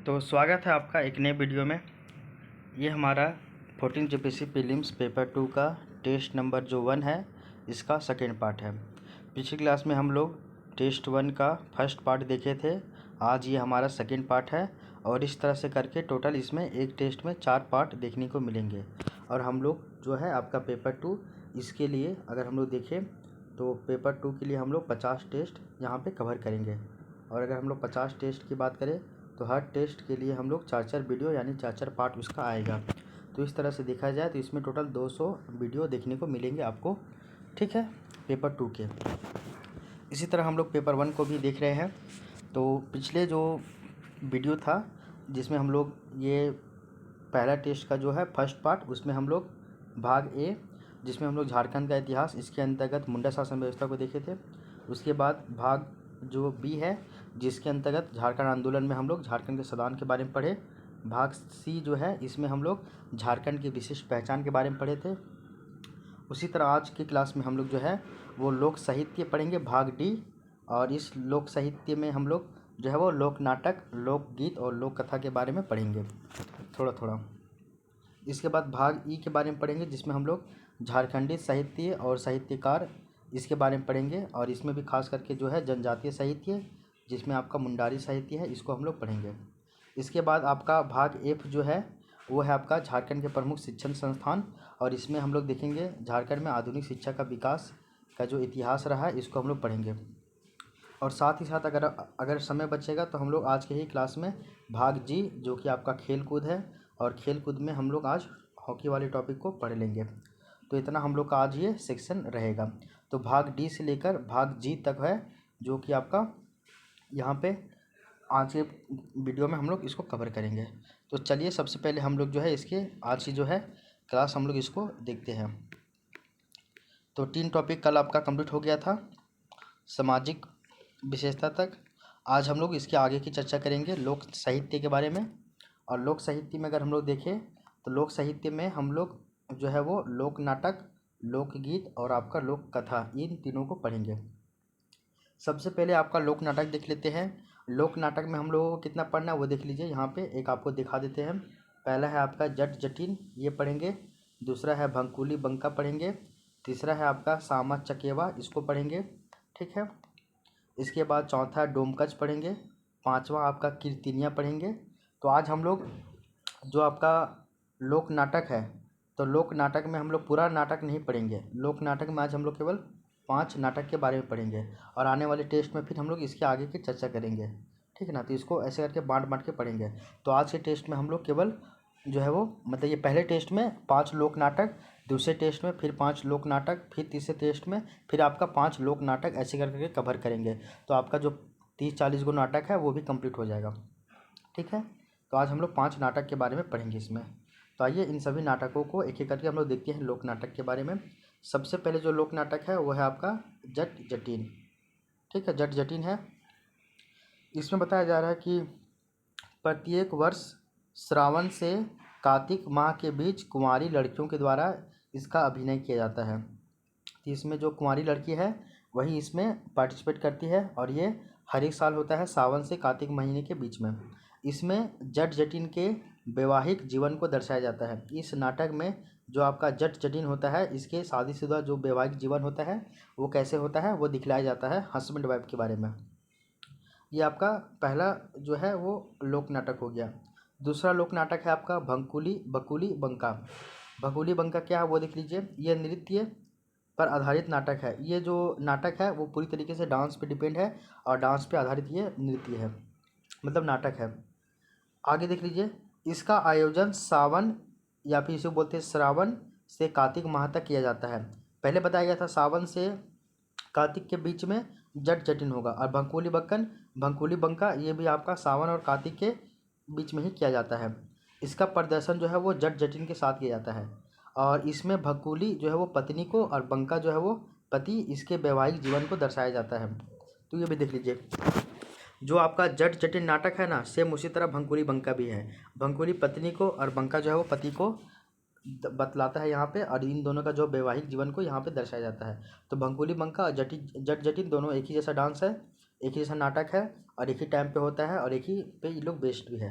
तो स्वागत है आपका एक नए वीडियो में। ये हमारा 14 जेपीसी प्रीलिम्स पेपर 2 का टेस्ट नंबर जो 1 है, इसका सेकेंड पार्ट है। पिछली क्लास में हम लोग टेस्ट 1 का फर्स्ट पार्ट देखे थे। आज ये हमारा सेकेंड पार्ट है और इस तरह से करके टोटल इसमें एक टेस्ट में 4 पार्ट देखने को मिलेंगे। और हम लोग जो है आपका पेपर 2, इसके लिए अगर हम लोग देखें तो पेपर 2 के लिए हम लोग 50 टेस्ट यहाँ पे कवर करेंगे। और अगर हम लोग 50 टेस्ट की बात करें तो हर टेस्ट के लिए हम लोग 4-4 वीडियो यानी 4-4 पार्ट उसका आएगा। तो इस तरह से देखा जाए तो इसमें टोटल 200 वीडियो देखने को मिलेंगे आपको, ठीक है, पेपर 2 के। इसी तरह हम लोग पेपर 1 को भी देख रहे हैं। तो पिछले जो वीडियो था जिसमें हम लोग ये पहला टेस्ट का जो है फर्स्ट पार्ट, उसमें हम लोग भाग ए जिसमें हम लोग झारखंड का इतिहास, इसके अंतर्गत मुंडा शासन व्यवस्था को देखे थे। उसके बाद भाग जो बी है जिसके अंतर्गत झारखंड आंदोलन में हम लोग झारखंड के संविधान के बारे में पढ़े। भाग सी जो है इसमें हम लोग झारखंड की विशिष्ट पहचान के बारे में पढ़े थे। उसी तरह आज की क्लास में हम लोग जो है वो लोक साहित्य पढ़ेंगे, भाग डी। और इस लोक साहित्य में हम लोग जो है वो लोक नाटक, लोकगीत और लोक कथा के बारे में पढ़ेंगे थोड़ा थोड़ा। इसके बाद भाग ई के बारे में पढ़ेंगे जिसमें हम लोग झारखंडी साहित्य और साहित्यकार इसके बारे में पढ़ेंगे। और इसमें भी खास करके जो है जनजातीय साहित्य जिसमें आपका मुंडारी साहित्य है, इसको हम लोग पढ़ेंगे। इसके बाद आपका भाग एफ जो है वो है आपका झारखंड के प्रमुख शिक्षण संस्थान। और इसमें हम लोग देखेंगे झारखंड में आधुनिक शिक्षा का विकास का जो इतिहास रहा है, इसको हम लोग पढ़ेंगे। और साथ ही साथ अगर समय बचेगा तो हम लोग आज के ही क्लास में भाग जी जो कि आपका खेल कूद है, और खेल कूद में हम लोग आज हॉकी वाले टॉपिक को पढ़ लेंगे। तो इतना हम लोग का आज ये सेक्शन रहेगा। तो भाग डी से लेकर भाग जी तक है जो कि आपका यहाँ पे आज के वीडियो में हम लोग इसको कवर करेंगे। तो चलिए सबसे पहले हम लोग जो है इसके आज की जो है क्लास हम लोग इसको देखते हैं। तो 3 टॉपिक कल आपका कंप्लीट हो गया था सामाजिक विशेषता तक। आज हम लोग इसके आगे की चर्चा करेंगे लोक साहित्य के बारे में। और लोक साहित्य में अगर हम लोग देखें तो लोक साहित्य में हम लोग जो है वो लोक नाटक, लोकगीत और आपका लोक कथा, इन तीनों को पढ़ेंगे। सबसे पहले आपका लोक नाटक देख लेते हैं। लोक नाटक में हम लोगों को कितना पढ़ना है वो देख लीजिए, यहाँ पे एक आपको दिखा देते हैं। पहला है आपका जट जटिन, ये पढ़ेंगे। दूसरा है भंकुली बंका पढ़ेंगे। तीसरा है आपका सामा चकेवा, इसको पढ़ेंगे, ठीक है। इसके बाद चौथा डोमकच पढ़ेंगे। पांचवा आपका कीर्तनिया पढ़ेंगे। तो आज हम लोग जो आपका लोक नाटक है, तो लोक नाटक में हम लोग पूरा नाटक नहीं पढ़ेंगे। लोक नाटक में आज हम लोग केवल 5 नाटक के बारे में पढ़ेंगे और आने वाले टेस्ट में फिर हम लोग इसके आगे की चर्चा करेंगे, ठीक है ना। तो इसको ऐसे करके बांट बांट के पढ़ेंगे। तो आज के टेस्ट में हम लोग केवल जो है वो मतलब ये पहले टेस्ट में 5 लोक नाटक, दूसरे टेस्ट में फिर 5 लोक नाटक, फिर तीसरे टेस्ट में फिर आपका 5 लोक नाटक, ऐसे करके कवर करेंगे। तो आपका जो 30-40 गो नाटक है वो भी कंप्लीट हो जाएगा, ठीक है। तो आज हम लोग 5 नाटक के बारे में पढ़ेंगे इसमें। तो आइए इन सभी नाटकों को एक एक करके हम लोग देखते हैं लोक नाटक के बारे में। सबसे पहले जो लोक नाटक है वो है आपका जट जटिन, ठीक है, जट जटिन है। इसमें बताया जा रहा है कि प्रत्येक वर्ष श्रावण से कार्तिक माह के बीच कुंवारी लड़कियों के द्वारा इसका अभिनय किया जाता है। तो इसमें जो कुंवारी लड़की है वही इसमें पार्टिसिपेट करती है और ये हर एक साल होता है सावन से कार्तिक महीने के बीच में। इसमें जट जटिन के वैवाहिक जीवन को दर्शाया जाता है। इस नाटक में जो आपका जट जटिन होता है इसके शादीशुदा जो वैवाहिक जीवन होता है वो कैसे होता है वो दिखलाया जाता है हस्बैंड वाइफ के बारे में। ये आपका पहला जो है वो लोक नाटक हो गया। दूसरा लोक नाटक है आपका बकुली बंका। बकुली बंका क्या है वो देख लीजिए। ये नृत्य पर आधारित नाटक है। ये जो नाटक है वो पूरी तरीके से डांस पे डिपेंड है और डांस पे आधारित ये नृत्य है, मतलब नाटक है। आगे देख लीजिए, इसका आयोजन सावन या फिर इसे बोलते हैं श्रावण से कार्तिक माह तक किया जाता है। पहले बताया गया था सावन से कार्तिक के बीच में जट जटिन होगा। और भंकुली बंका ये भी आपका सावन और कार्तिक के बीच में ही किया जाता है। इसका प्रदर्शन जो है वो जट जटिन के साथ किया जाता है। और इसमें भकुली जो है वो पत्नी को और बंका जो है वो पति, इसके वैवाहिक जीवन को दर्शाया जाता है। तो ये भी देख लीजिए, जो आपका जट जटिन नाटक है ना, सेम उसी तरह भंकुली बंका भी है। भंकुली पत्नी को और बंका जो है वो पति को बतलाता है यहाँ पे, और इन दोनों का जो वैवाहिक जीवन को यहाँ पे दर्शाया जाता है। तो भंकुली बंका और जट जटिन दोनों एक ही जैसा डांस है, एक ही जैसा नाटक है और एक ही टाइम पे होता है और एक ही पे ये लोग बेस्ड भी है।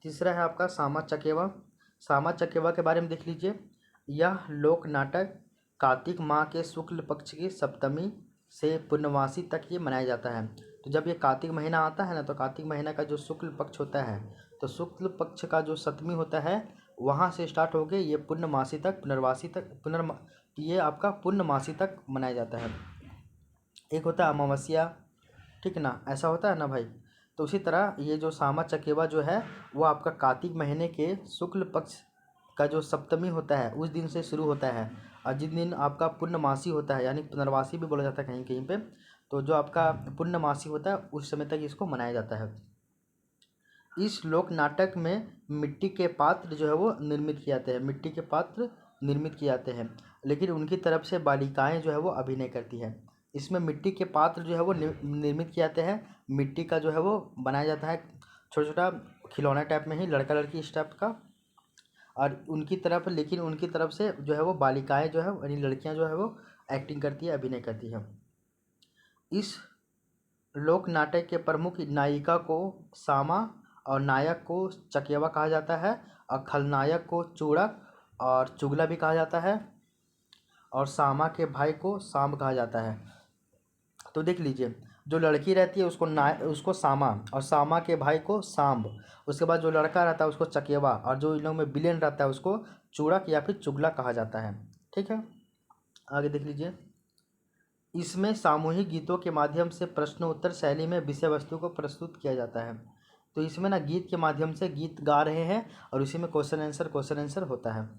तीसरा है आपका सामा चकेवा। सामा चकेवा के बारे में देख लीजिए। यह लोक नाटक कार्तिक माह के शुक्ल पक्ष की सप्तमी से पूर्णमासी तक ये मनाया जाता है। तो जब ये कार्तिक महीना आता है ना, तो कार्तिक महीना का जो शुक्ल पक्ष होता है, तो शुक्ल पक्ष का जो सप्तमी होता है वहाँ से स्टार्ट हो के ये पूर्णमासी तक, पुनर्वासी तक, ये आपका पूर्णमासी तक मनाया जाता है। एक होता है अमावस्या, ठीक ना, ऐसा होता है ना भाई। तो उसी तरह ये जो सामा चकेवा जो है वो आपका कार्तिक महीने के शुक्ल पक्ष का जो सप्तमी होता है उस दिन से शुरू होता है, और जिस दिन आपका पूर्णमासी होता है, यानी पुनर्वासी भी बोला जाता है कहीं कहीं पे, तो जो आपका पूर्णमासी होता है उस समय तक इसको मनाया जाता है। इस लोक नाटक में मिट्टी के पात्र जो है वो निर्मित किए जाते हैं, मिट्टी के पात्र निर्मित किए जाते हैं, लेकिन उनकी तरफ से बालिकाएं जो है वो अभिनय करती है। इसमें मिट्टी के पात्र जो है वो निर्मित किए जाते हैं, मिट्टी का जो है वो बनाया जाता है छोटा छोटा खिलौना टाइप में ही, लड़का लड़की इस टाइप का, और उनकी तरफ, लेकिन उनकी तरफ से जो है वो बालिकाएं जो है यानी लड़कियां जो है वो एक्टिंग करती है, अभिनय करती है। इस लोक नाटक के प्रमुख नायिका को सामा और नायक को चकेवा कहा जाता है, और खलनायक को चूड़क और चुगला भी कहा जाता है, और सामा के भाई को सांब कहा जाता है। तो देख लीजिए, जो लड़की रहती है उसको सामा, और सामा के भाई को सांब, उसके बाद जो लड़का रहता है उसको चकेवा, और जो इन लोगों में विलेन रहता है उसको चूड़क या फिर चुगला कहा जाता है। ठीक है, आगे देख लीजिए। इसमें सामूहिक गीतों के माध्यम से प्रश्नोत्तर शैली में विषय वस्तु को प्रस्तुत किया जाता है। तो इसमें ना गीत के माध्यम से गीत गा रहे हैं और उसी में क्वेश्चन आंसर होता है।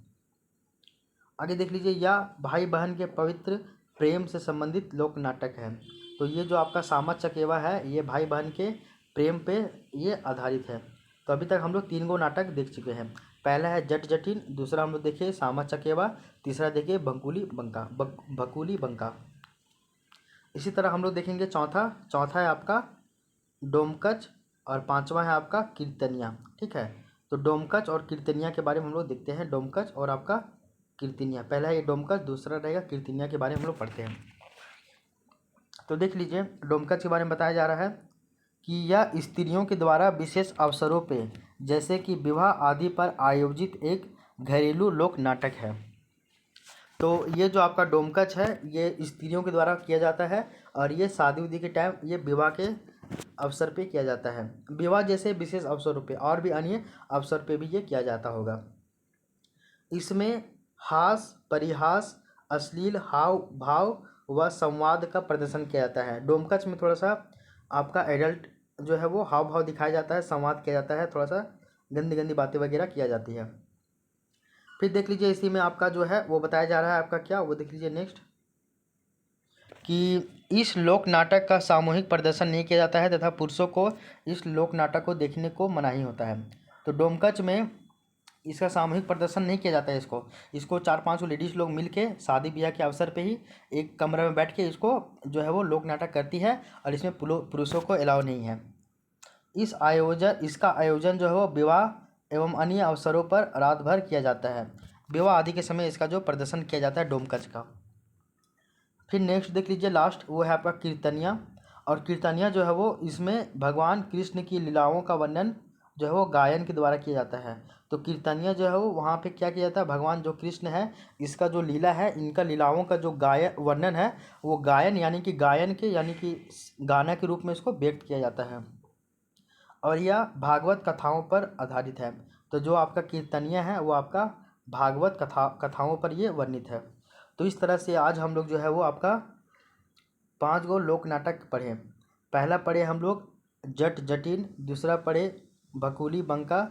आगे देख लीजिए, यह भाई बहन के पवित्र प्रेम से संबंधित लोक नाटक है। तो ये जो आपका सामा चकेवा है ये भाई बहन के प्रेम पे ये आधारित है। तो अभी तक हम लोग 3 गो नाटक देख चुके हैं। पहला है जट जटिन, दूसरा हम लोग देखे सामा चकेवा, तीसरा देखे भकुली बंका। इसी तरह हम लोग देखेंगे चौथा है आपका डोमकच, और 5वां है आपका कीर्तनिया। ठीक है, तो डोमकच और कीर्तनिया के बारे में हम लोग देखते हैं। डोमकच और आपका कीर्तनिया, पहला है ये डोमकच, दूसरा रहेगा कीर्तनिया के बारे में हम लोग पढ़ते हैं। तो देख लीजिए, डोमकच के बारे में बताया जा रहा है कि यह स्त्रियों के द्वारा विशेष अवसरों पे जैसे कि विवाह आदि पर आयोजित एक घरेलू लोक नाटक है। तो ये जो आपका डोमकच है ये स्त्रियों के द्वारा किया जाता है, और ये शादी उदी के टाइम, ये विवाह के अवसर पे किया जाता है। विवाह जैसे विशेष अवसरों पे और भी अन्य अवसर पे भी ये किया जाता होगा। इसमें हास परिहास, अश्लील हाव भाव व संवाद का प्रदर्शन किया जाता है। डोमकच में थोड़ा सा आपका एडल्ट जो है वो हाव भाव दिखाया जाता है, संवाद किया जाता है, थोड़ा सा गंदी गंदी बातें वगैरह किया जाती है। फिर देख लीजिए, इसी में आपका जो है वो बताया जा रहा है आपका क्या, वो देख लीजिए नेक्स्ट, कि इस लोक नाटक का सामूहिक प्रदर्शन नहीं किया जाता है तथा पुरुषों को इस लोक नाटक को देखने को मनाही होता है। तो डोमकच में इसका सामूहिक प्रदर्शन नहीं किया जाता है। इसको 4-5 लेडीज़ लोग मिलके शादी ब्याह के अवसर पे ही एक कमरे में बैठ के इसको जो है वो लोक नाटक करती है, और इसमें पुरुषों को अलाउ नहीं है। इसका आयोजन जो है वो विवाह एवं अन्य अवसरों पर रात भर किया जाता है। विवाह आदि के समय इसका जो प्रदर्शन किया जाता है डोमकच का। फिर नेक्स्ट देख लीजिए, लास्ट वो है आपका कीर्तनिया। और कीर्तनिया जो है वो इसमें भगवान कृष्ण की लीलाओं का वर्णन जो है वो गायन के द्वारा किया जाता है। तो कीर्तनिया जो है वो वहाँ पे क्या किया जाता है, भगवान जो कृष्ण है इसका जो लीला है, इनका लीलाओं का जो गायन वर्णन है वो गायन यानी कि गाना के रूप में इसको व्यक्त किया जाता है, और यह भागवत कथाओं पर आधारित है। तो जो आपका कीर्तनिया है वो आपका भागवत कथाओं पर ये वर्णित है। तो इस तरह से आज हम लोग जो है वो आपका 5 गो लोक नाटक पढ़े। पहला पढ़े हम लोग जट जटिन, दूसरा पढ़े भकुली बंका,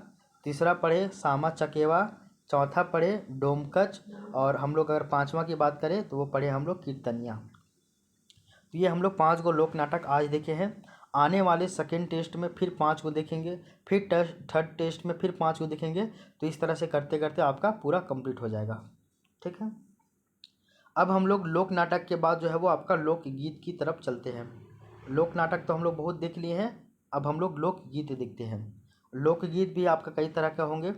तीसरा पढ़े सामा चकेवा, चौथा पढ़े डोमकच, और हम लोग अगर 5वां की बात करें तो वो पढ़े हम लोग कीर्तनिया। तो ये हम लोग 5 गो लोक नाटक आज देखे हैं। आने वाले सेकेंड टेस्ट में फिर 5 को देखेंगे, फिर थर्ड टेस्ट में फिर 5 को देखेंगे। तो इस तरह से करते करते आपका पूरा कंप्लीट हो जाएगा। ठीक है, अब हम लोग लोक नाटक के बाद जो है वो आपका लोकगीत की तरफ चलते हैं। लोक नाटक तो हम लोग बहुत देख लिए हैं, अब हम लोग लोकगीत देखते हैं। लोकगीत भी आपका कई तरह के होंगे।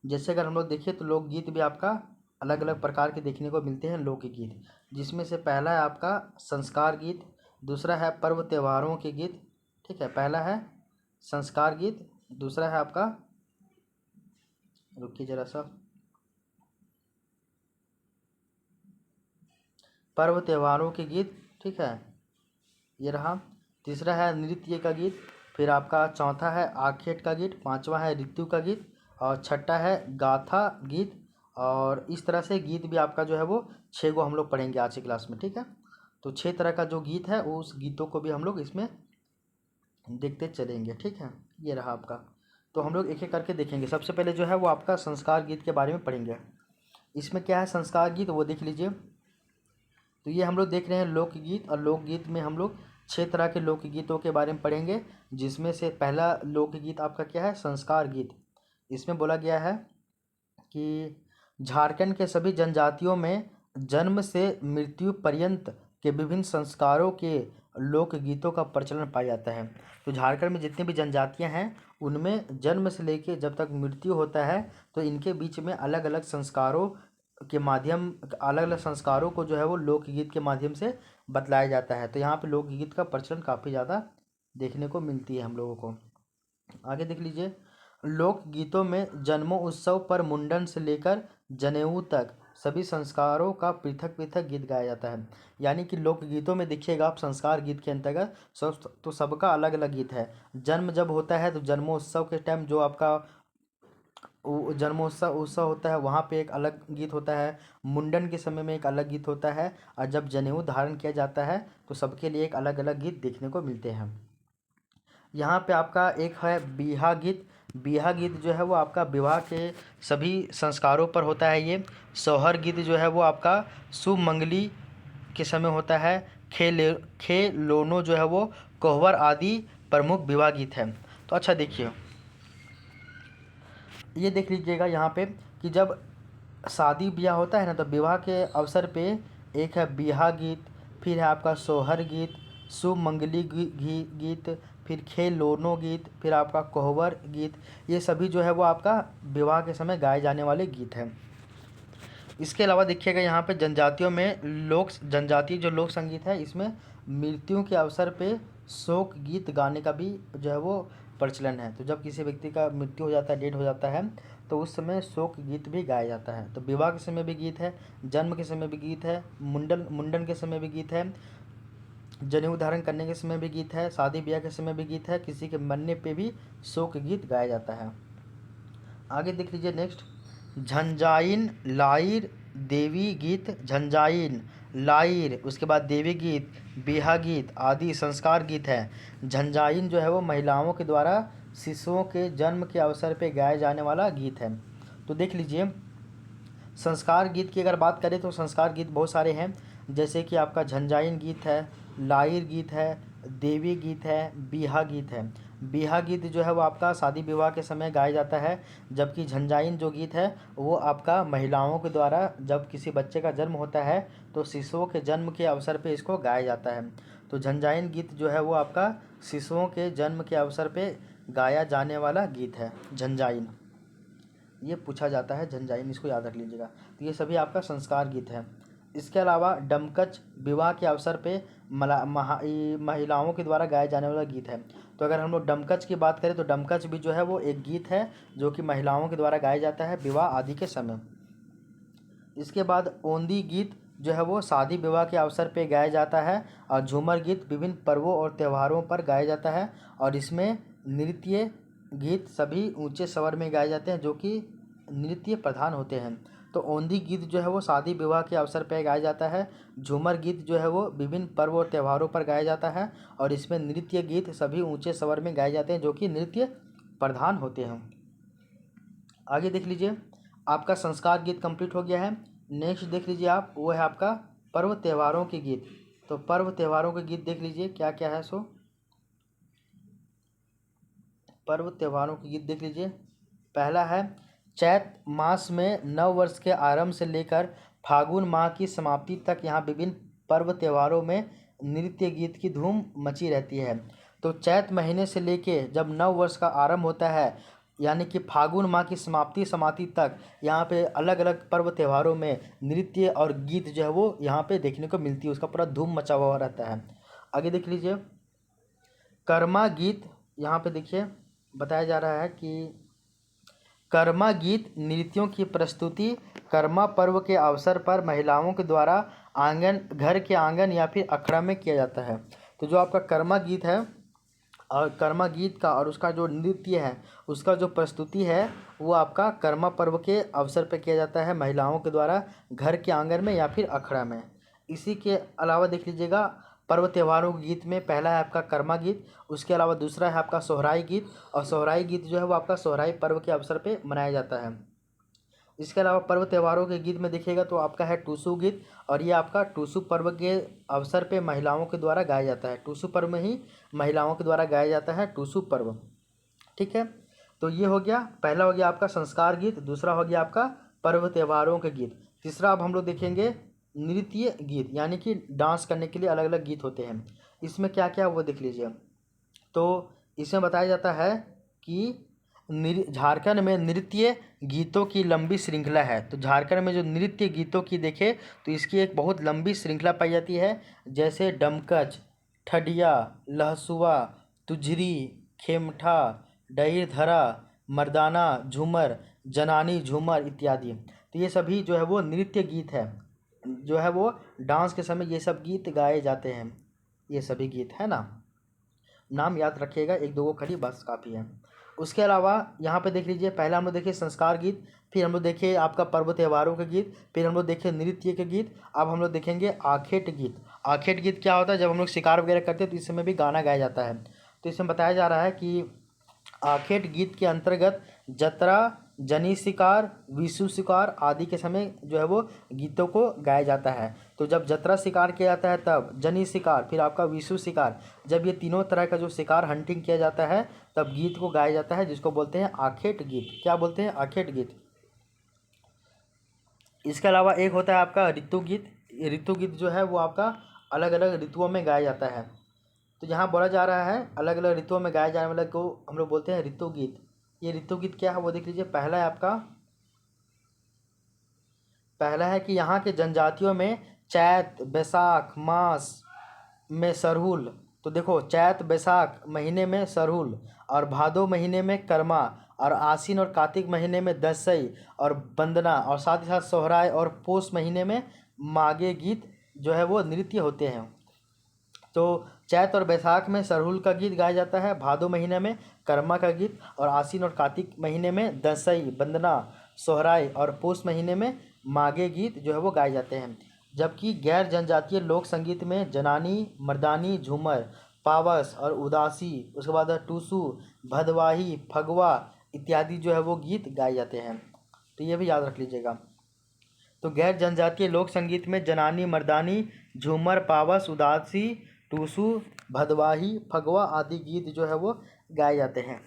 जैसे अगर हम लोग देखें तो लोकगीत भी आपका अलग अलग प्रकार के देखने को मिलते हैं लोकगीत, जिसमें से पहला है आपका संस्कार गीत, दूसरा है पर्व त्योहारों के गीत। ठीक है, पहला है संस्कार गीत, दूसरा है आपका, रुकिए जरा सा, पर्व त्योहारों के गीत, ठीक है, ये रहा। तीसरा है नृत्य का गीत। फिर आपका चौथा है आखेट का गीत। पांचवा है ऋतु का गीत। और छठा है गाथा गीत। और इस तरह से गीत भी आपका जो है वो 6 गो हम लोग पढ़ेंगे आज की क्लास में, ठीक है। तो 6 तरह का जो गीत है उस गीतों को भी हम लोग इसमें देखते चलेंगे, ठीक है। ये रहा आपका। तो हम लोग एक एक करके देखेंगे। सबसे पहले जो है वो आपका संस्कार गीत के बारे में पढ़ेंगे। इसमें क्या है संस्कार गीत, वो देख लीजिए। तो ये हम लोग देख रहे हैं लोकगीत, और लोकगीत में हम लोग 6 तरह के लोकगीतों के बारे में पढ़ेंगे। जिसमें से पहला लोकगीत आपका क्या है, संस्कार गीत। इसमें बोला गया है कि झारखंड के सभी जनजातियों में जन्म से मृत्यु पर्यंत के विभिन्न संस्कारों के लोकगीतों का प्रचलन पाया जाता है। तो झारखंड में जितनी भी जनजातियां हैं उनमें जन्म से लेके जब तक मृत्यु होता है तो इनके बीच में अलग अलग संस्कारों के माध्यम, अलग अलग संस्कारों को जो है वो लोकगीत के माध्यम से बतलाया जाता है। तो यहाँ पे लोकगीत का प्रचलन काफ़ी ज़्यादा देखने को मिलती है हम लोगों को। आगे देख लीजिए। लोक गीतों में जन्मों उत्सव पर मुंडन से लेकर जनेऊ तक सभी संस्कारों का पृथक पृथक गीत गाया जाता है। यानी कि लोक गीतों में देखिएगा आप, संस्कार गीत के अंतर्गत सब तो सबका अलग अलग गीत है। जन्म जब होता है तो जन्मोत्सव के टाइम जो आपका जन्मोत्सव उत्सव होता है वहाँ पे एक अलग गीत होता है। मुंडन के समय में एक अलग गीत होता है। और जब जनेऊ धारण किया जाता है तो सबके लिए एक अलग अलग गीत देखने को मिलते हैं। यहाँ पे आपका एक है बिहा गीत। बिहा गीत जो है वो आपका विवाह के सभी संस्कारों पर होता है। ये सोहर गीत जो है वो आपका शुभ मंगली के समय होता है। खेलोनो जो है वो कोहबर आदि प्रमुख विवाह गीत है। तो अच्छा देखिए, ये देख लीजिएगा यहाँ पे कि जब शादी ब्याह होता है ना तो विवाह के अवसर पे एक है बिहा गीत, फिर है आपका सोहर गीत, शुभ मंगली गीत, फिर खेलोनो गीत, फिर आपका कोहबर गीत। ये सभी जो है वो आपका विवाह के समय गाए जाने वाले गीत हैं। इसके अलावा देखिएगा यहाँ पे जनजातियों में जनजातीय जो लोक संगीत है इसमें मृत्यु के अवसर पे शोक गीत गाने का भी जो है वो प्रचलन है। तो जब किसी व्यक्ति का मृत्यु हो जाता है, डेड हो जाता है, तो उस समय शोक गीत भी गाया जाता है। तो विवाह के समय भी गीत है, जन्म के समय भी गीत है, मुंडन के समय भी गीत है, जनेऊ धारण करने के समय भी गीत है, शादी ब्याह के समय भी गीत है, किसी के मरने पे भी शोक गीत गाया जाता है। आगे देख लीजिए नेक्स्ट, झंझाइन लाइर देवी गीत। झंझाइन लाइर, उसके बाद देवी गीत, बिहा गीत आदि संस्कार गीत है। झंझाइन जो है वो महिलाओं के द्वारा शिशुओं के जन्म के अवसर पे गाए जाने वाला गीत है। तो देख लीजिए, संस्कार गीत की अगर बात करें तो संस्कार गीत बहुत सारे हैं। जैसे कि आपका झंझाइन गीत है, लाइर गीत है, देवी गीत है, बिहा गीत है। बिहा गीत जो है वो आपका शादी विवाह के समय गाया जाता है। जबकि झंझाइन जो गीत है वो आपका महिलाओं के द्वारा जब किसी बच्चे का जन्म होता है तो शिशुओं के जन्म के अवसर पे इसको गाया जाता है। तो झंझाइन गीत जो है वो आपका शिशुओं के जन्म के अवसर पे गाया जाने वाला गीत है, झंझाइन। ये पूछा जाता है झंझाइन, इसको याद रख लीजिएगा। तो ये सभी आपका संस्कार गीत है। इसके अलावा डमकच विवाह के अवसर पे महिलाओं के द्वारा गाया जाने वाला गीत है। तो अगर हम लोग डमकच की बात करें तो डमकच भी जो है वो एक गीत है जो कि महिलाओं के द्वारा गाया जाता है विवाह आदि के समय। इसके बाद ओंदी गीत जो है वो शादी विवाह के अवसर पे गाया जाता है। और झूमर गीत विभिन्न पर्वों और त्योहारों पर गाया जाता है। और इसमें नृत्य गीत सभी ऊंचे स्वर में गाए जाते हैं जो कि नृत्य प्रधान होते हैं। तो ओंदी गीत जो है वो शादी विवाह के अवसर पर गाया जाता है। झूमर गीत जो है वो विभिन्न पर्व और त्योहारों पर गाया जाता है। और इसमें नृत्य गीत सभी ऊंचे स्वर में गाए जाते हैं जो कि नृत्य प्रधान होते हैं। आगे देख लीजिए, आपका संस्कार गीत कंप्लीट हो गया है। नेक्स्ट देख लीजिए आप, वो है आपका पर्व त्योहारों के गीत। तो पर्व त्योहारों के गीत देख लीजिए क्या क्या है। सो पर्व त्योहारों के गीत देख लीजिए। पहला है चैत मास में नव वर्ष के आरंभ से लेकर फागुन माह की समाप्ति तक यहाँ विभिन्न पर्व त्योहारों में नृत्य गीत की धूम मची रहती है। तो चैत महीने से लेके जब नव वर्ष का आरंभ होता है यानी कि फागुन माह की समाप्ति तक यहाँ पे अलग अलग पर्व त्योहारों में नृत्य और गीत जो है वो यहाँ पे देखने को मिलती है, उसका पूरा धूम मचा हुआ रहता है। आगे देख लीजिए, कर्मा गीत। यहाँ पे देखिए बताया जा रहा है कि कर्मा गीत नृत्यों की प्रस्तुति कर्मा पर्व के अवसर पर महिलाओं के द्वारा आंगन, घर के आंगन या फिर अखड़ा में किया जाता है। तो जो आपका कर्मा गीत है और कर्मा गीत का और उसका जो नृत्य है उसका जो प्रस्तुति है वो आपका कर्मा पर्व के अवसर पर किया जाता है महिलाओं के द्वारा घर के आंगन में या फिर अखड़ा में। इसी के अलावा देख लीजिएगा, पर्व त्योहारों के गीत में पहला है आपका कर्मा गीत, उसके अलावा दूसरा है आपका सोहराई गीत, और सोहराई गीत जो है वो आपका सोहराई पर्व के अवसर पे मनाया जाता है। इसके अलावा पर्व त्योहारों के गीत में देखिएगा तो आपका है टूसू गीत, और ये आपका टूसू पर्व के अवसर पे महिलाओं के द्वारा गाया जाता है। टूसू पर्व में ही महिलाओं के द्वारा गाया जाता है टूसू पर्व। ठीक है, तो ये हो गया, पहला हो गया आपका संस्कार गीत, दूसरा हो गया आपका पर्व त्योहारों के गीत। तीसरा अब हम लोग देखेंगे नृत्य गीत, यानी कि डांस करने के लिए अलग अलग गीत होते हैं। इसमें क्या क्या वो देख लीजिए। तो इसमें बताया जाता है कि झारखंड में नृत्य गीतों की लंबी श्रृंखला है। तो झारखंड में जो नृत्य गीतों की देखे तो इसकी एक बहुत लंबी श्रृंखला पाई जाती है, जैसे डमकच, ठडिया, लहसुआ, तुझरी, खेमठा, डहिर धरा, मर्दाना, झूमर, जनानी झूमर इत्यादि। तो ये सभी जो है वो नृत्य गीत है, जो है वो डांस के समय ये सब गीत गाए जाते हैं। ये सभी गीत है ना, नाम याद रखिएगा, एक दो को खड़ी बस काफ़ी है। उसके अलावा यहाँ पे देख लीजिए, पहला हम लोग देखिए संस्कार गीत, फिर हम लोग देखिए आपका पर्व त्योहारों के गीत, फिर हम लोग देखिए नृत्य के गीत, अब हम लोग देखेंगे आखेट गीत। आखेट गीत क्या होता है, जब हम लोग शिकार वगैरह करते हैं तो इस समय भी गाना गाया जाता है। तो इसमें बताया जा रहा है कि आखेट गीत के अंतर्गत जतरा, जनी शिकार, विशु शिकार आदि के समय जो है वो गीतों को गाया जाता है। तो जब जतरा शिकार किया जाता है तब, जनी शिकार, फिर आपका विशु शिकार, जब ये तीनों तरह का जो शिकार हंटिंग किया जाता है तब गीत को गाया जाता है, जिसको बोलते हैं आखेट गीत। क्या बोलते हैं? आखेट गीत। इसके अलावा एक होता है आपका ऋतु गीत। ऋतु गीत जो है वो आपका अलग अलग ऋतुओं में गाया जाता है। तो यहाँ बोला जा रहा है अलग अलग ऋतुओं में गाए जाने वाले को हम लोग बोलते हैं ऋतु गीत। ये ऋतु गीत क्या है वो देख लीजिए। पहला है कि यहाँ के जनजातियों में चैत बैसाख मास में सरहुल, तो देखो चैत बैसाख महीने में सरहुल, और भादो महीने में कर्मा, और आसीन और कार्तिक महीने में दसई और बंदना, और साथ ही साथ सोहराय और पोष महीने में मागे गीत जो है वो नृत्य होते हैं। तो चैत और बैसाख में सरहुल का गीत गाया जाता है, भादो महीने में कर्मा का गीत, और आसीन और कार्तिक महीने में दसई, बंदना, सोहराय और पोष महीने में मागे गीत जो है वो गाए जाते हैं। जबकि गैर जनजातीय लोक संगीत में जनानी, मर्दानी, झूमर, पावस और उदासी, उसके बाद टूसू, भदवाही, फगवा इत्यादि जो है वो गीत गाए जाते हैं। तो ये भी याद रख लीजिएगा। तो गैर जनजातीय लोक संगीत में जनानी, मर्दानी, झूमर, पावस, उदासी, टूसू, भदवाही, फगवा आदि गीत जो है वो गाए जाते हैं।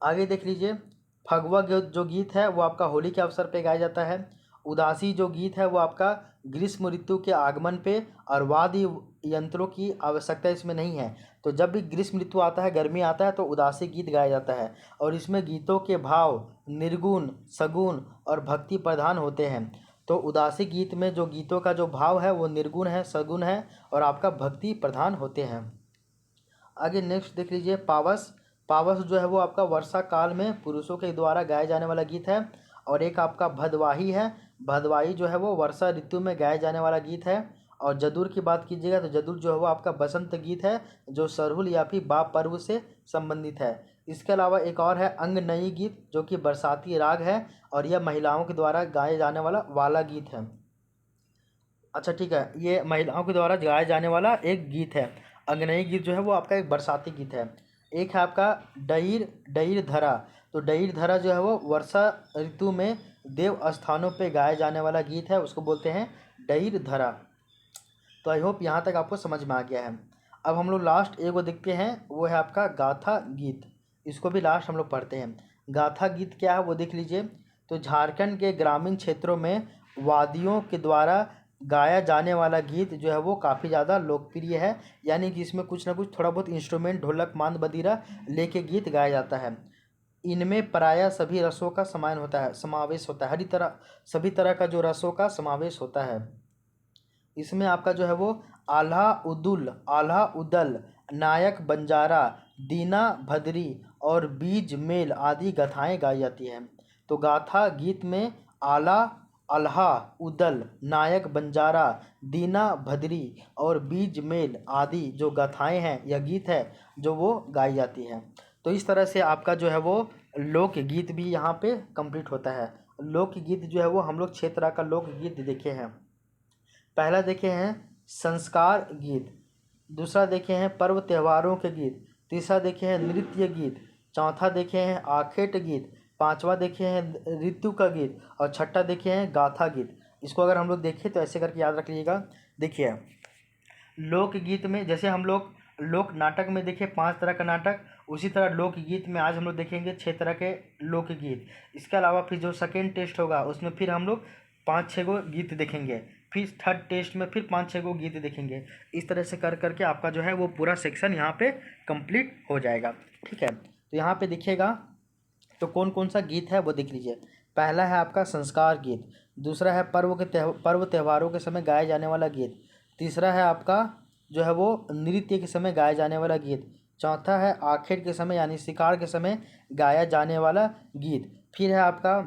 आगे देख लीजिए, फगवा जो गीत है वो आपका होली के अवसर पे गाया जाता है। उदासी जो गीत है वो आपका ग्रीष्म ऋतु के आगमन पे, और वाद्य यंत्रों की आवश्यकता इसमें नहीं है। तो जब भी ग्रीष्म ऋतु आता है, गर्मी आता है, तो उदासी गीत गाया जाता है, और इसमें गीतों के भाव निर्गुण, सगुण और भक्ति प्रधान होते हैं। तो उदासी गीत में जो गीतों का जो भाव है वो निर्गुण है, सगुण है और आपका भक्ति प्रधान होते हैं। आगे नेक्स्ट देख लीजिए, पावस। पावस जो है वो आपका वर्षा काल में पुरुषों के द्वारा गाए जाने वाला गीत है। और एक आपका भदवाही है। भदवाही जो है वो वर्षा ऋतु में गाए जाने वाला गीत है। और जदुर की बात कीजिएगा तो जदुर जो है वो आपका बसंत गीत है, जो सरहुल या फिर बाप पर्व से संबंधित है। इसके अलावा एक और है अंग नई गीत, जो कि बरसाती राग है, और यह महिलाओं के द्वारा गाए जाने वाला गीत है। अच्छा ठीक है, ये महिलाओं के द्वारा गाया जाने वाला एक गीत है। अंगनई गीत जो है वो आपका एक बरसाती गीत है। एक है आपका डईर डईर धरा। तो डईर धरा जो है वो वर्षा ऋतु में देव स्थानों पे गाया जाने वाला गीत है, उसको बोलते हैं डईर धरा। तो आई होप यहाँ तक आपको समझ में आ गया है। अब हम लोग लास्ट एक वो देखते हैं, वो है आपका गाथा गीत। इसको भी लास्ट हम लोग पढ़ते हैं। गाथा गीत क्या है वो देख लीजिए। तो झारखंड के ग्रामीण क्षेत्रों में वादियों के द्वारा गाया जाने वाला गीत जो है वो काफ़ी ज़्यादा लोकप्रिय है, यानी कि इसमें कुछ ना कुछ थोड़ा बहुत इंस्ट्रूमेंट, ढोलक, मांद बदीरा लेके गीत गाया जाता है। इनमें प्रायः सभी रसों का समावेश होता है, सभी तरह का जो रसों का समावेश होता है। इसमें आपका जो है वो आल्हा उदल, नायक बंजारा, दीना भद्री और बीज मेल आदि गाथाएं गाई जाती हैं। तो गाथा गीत में आला, अल्हा, उदल, नायक, बंजारा, दीना भद्री और बीज मेल आदि जो गाथाएं हैं या गीत है जो वो गाई जाती हैं। तो इस तरह से आपका जो है वो लोकगीत भी यहाँ पे कंप्लीट होता है। लोकगीत जो है वो हम लोग 6 तरह का लोकगीत देखे हैं। पहला देखे हैं संस्कार गीत, दूसरा देखे हैं पर्व त्योहारों के गीत, तीसरा देखे हैं नृत्य गीत, चौथा देखे हैं आखेट गीत, पांचवा देखे हैं ऋतु का गीत और छठा देखे हैं गाथा गीत। इसको अगर हम लोग देखें तो ऐसे करके याद रख लीजिएगा। देखिए लोकगीत में जैसे हम लोग लोक नाटक में देखे 5 तरह का नाटक, उसी तरह लोकगीत में आज हम लोग देखेंगे 6 तरह के लोकगीत। इसके अलावा फिर जो सेकेंड टेस्ट होगा उसमें फिर हम लोग 5-6 गो गीत देखेंगे, फिर थर्ड टेस्ट में फिर 5-6 गो गीत देखेंगे। इस तरह से कर करके आपका जो है वो पूरा सेक्शन यहाँ पे कंप्लीट हो जाएगा। ठीक है, तो यहाँ पे देखिएगा तो कौन कौन सा गीत है वो देख लीजिए। पहला है आपका संस्कार गीत, दूसरा है पर्व त्योहारों के समय गाए जाने वाला गीत, तीसरा है आपका जो है वो नृत्य के समय गाए जाने वाला गीत, चौथा है आखेट के समय यानी शिकार के समय गाया जाने वाला गीत, फिर है आपका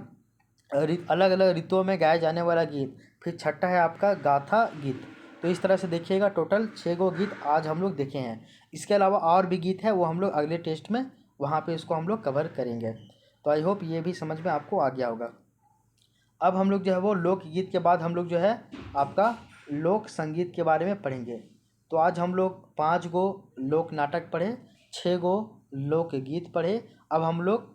अलग अलग ऋतुओं में गाया जाने वाला गीत, फिर छठा है आपका गाथा गीत। तो इस तरह से देखिएगा टोटल 6 गो गीत आज हम लोग देखे हैं। इसके अलावा और भी गीत है वो हम लोग अगले टेस्ट में वहाँ पे इसको हम लोग कवर करेंगे। तो आई होप ये भी समझ में आपको आ गया होगा। अब हम लोग जो है वो लोकगीत के बाद हम लोग जो है आपका लोक संगीत के बारे में पढ़ेंगे। तो आज हम लोग 5 गो लोक नाटक पढ़े, 6 गो लोकगीत पढ़े। अब हम लोग